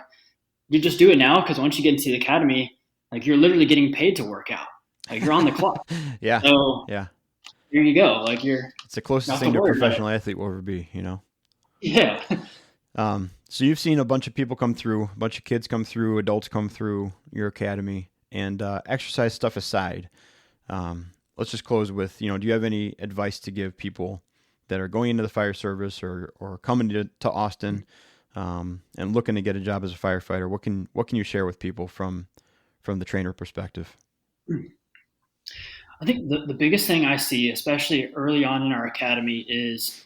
you just do it now, because once you get into the academy, like you're literally getting paid to work out. Like you're on the clock. Yeah. So yeah. Here you go. Like it's the closest thing to a professional athlete will ever be, Yeah. So you've seen a bunch of people come through, a bunch of kids come through, adults come through your academy, and exercise stuff aside, let's just close with, do you have any advice to give people that are going into the fire service or coming to Austin and looking to get a job as a firefighter? What can you share with people from the trainer perspective? I think the biggest thing I see, especially early on in our academy, is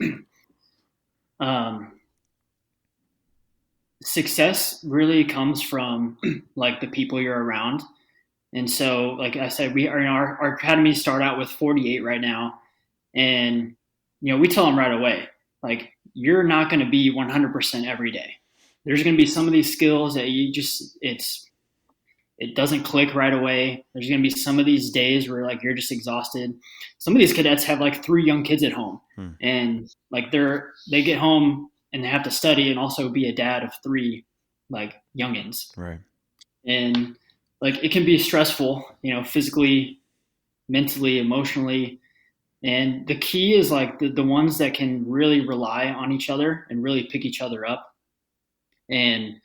success really comes from like the people you're around. And so, like I said, we are in our academy start out with 48 right now. And, we tell them right away, like, you're not going to be 100% every day. There's going to be some of these skills that it doesn't click right away. There's going to be some of these days where like you're just exhausted. Some of these cadets have like 3 young kids at home, and like they get home and they have to study and also be a dad of 3 like youngins. Right. And like it can be stressful, physically, mentally, emotionally. And the key is like the ones that can really rely on each other and really pick each other up, and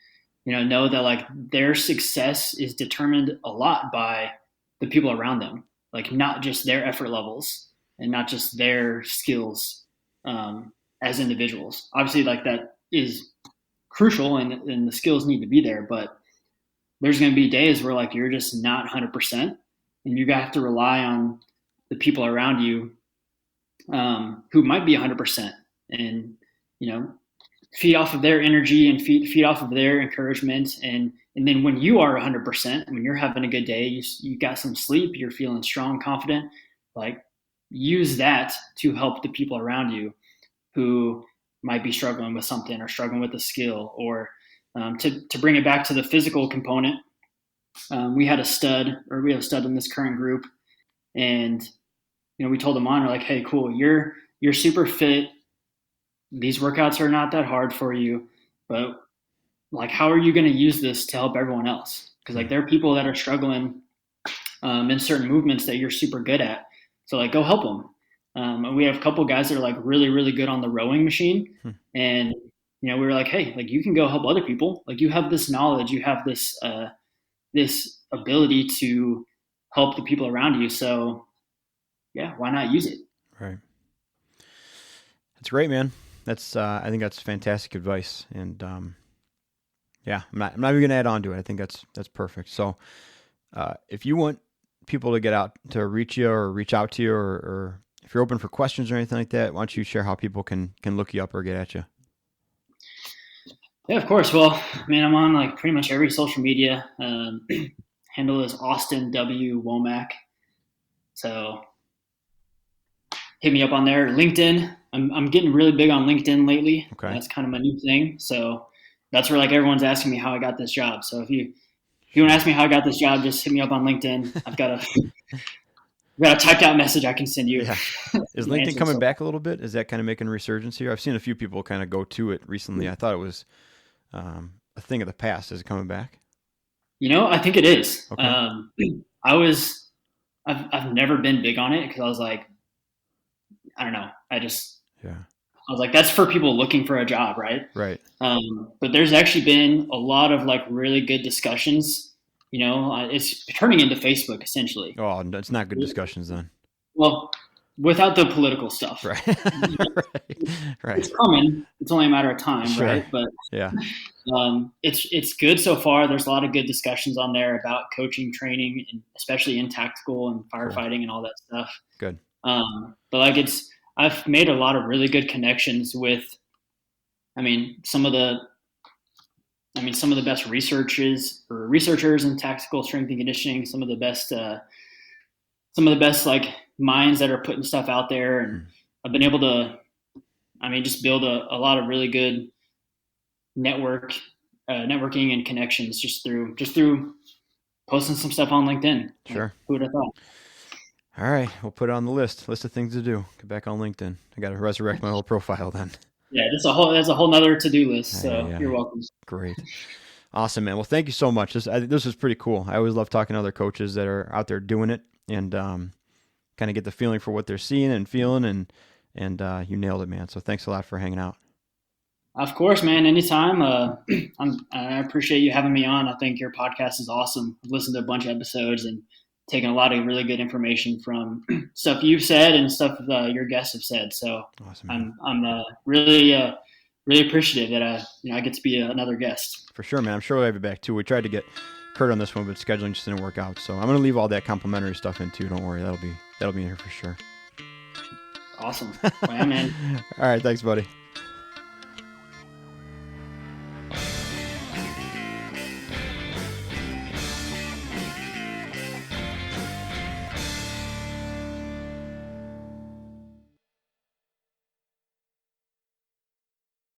know that like their success is determined a lot by the people around them, like not just their effort levels and not just their skills as individuals. Obviously, like that is crucial, and the skills need to be there, but there's going to be days where like you're just not 100%, and you have to rely on the people around you who might be 100%, and feed off of their energy and feed off of their encouragement. And then when you are 100%, when you're having a good day, you got some sleep, you're feeling strong, confident, like use that to help the people around you who might be struggling with something or struggling with a skill. Or to bring it back to the physical component, we have a stud in this current group, and we told them we're like, hey, cool, you're super fit. These workouts are not that hard for you, but like, how are you going to use this to help everyone else? Because like there are people that are struggling in certain movements that you're super good at. So like, go help them. And we have a couple guys that are like really, really good on the rowing machine. And, we were like, hey, like you can go help other people. Like you have this knowledge, you have this this ability to help the people around you. So yeah, why not use it? Right. That's great, man. That's I think that's fantastic advice. And yeah, I'm not even gonna add on to it. I think that's perfect. So if you want people to get out to reach you or reach out to you, or if you're open for questions or anything like that, why don't you share how people can look you up or get at you? Yeah, of course. Well, I'm on like pretty much every social media. Handle is Austin W Womack. So hit me up on there. LinkedIn. I'm getting really big on LinkedIn lately. Okay. That's kind of my new thing. So that's where like everyone's asking me how I got this job. So if you want to ask me how I got this job, just hit me up on LinkedIn. I've got a typed out message I can send you. Yeah. Is LinkedIn coming back a little bit? Is that kind of making a resurgence here? I've seen a few people kind of go to it recently. I thought it was a thing of the past. Is it coming back? I think it is. Okay. I've never been big on it because I was like, I don't know. I was like, that's for people looking for a job, right? Right. But there's actually been a lot of like really good discussions. It's turning into Facebook essentially. Oh, it's not good discussions then. Well, without the political stuff. Right. Right. It's coming. It's only a matter of time, Sure. right? But yeah, it's good so far. There's a lot of good discussions on there about coaching, training, and especially in tactical and firefighting and all that stuff. Good. But like I've made a lot of really good connections with, some of the best researchers in tactical strength and conditioning, some of the best like minds that are putting stuff out there. And I've been able to, just build a lot of really good networking and connections just through posting some stuff on LinkedIn. Sure. Like, who would have thought? All right. We'll put it on the list of things to do. Get back on LinkedIn. I got to resurrect my old profile then. Yeah, that's a whole nother to-do list. So Yeah. You're welcome. Great. Awesome, man. Well, thank you so much. This is pretty cool. I always love talking to other coaches that are out there doing it and kind of get the feeling for what they're seeing and feeling, and you nailed it, man. So thanks a lot for hanging out. Of course, man. Anytime. I appreciate you having me on. I think your podcast is awesome. I've listened to a bunch of episodes and taken a lot of really good information from stuff you've said and stuff your guests have said. So awesome, I'm really appreciative that I get to be another guest. For sure, man. I'm sure we'll have you back too. We tried to get Kurt on this one, but scheduling just didn't work out. So I'm going to leave all that complimentary stuff in too. Don't worry. That'll be in here for sure. Awesome. Well, man. All right. Thanks, buddy.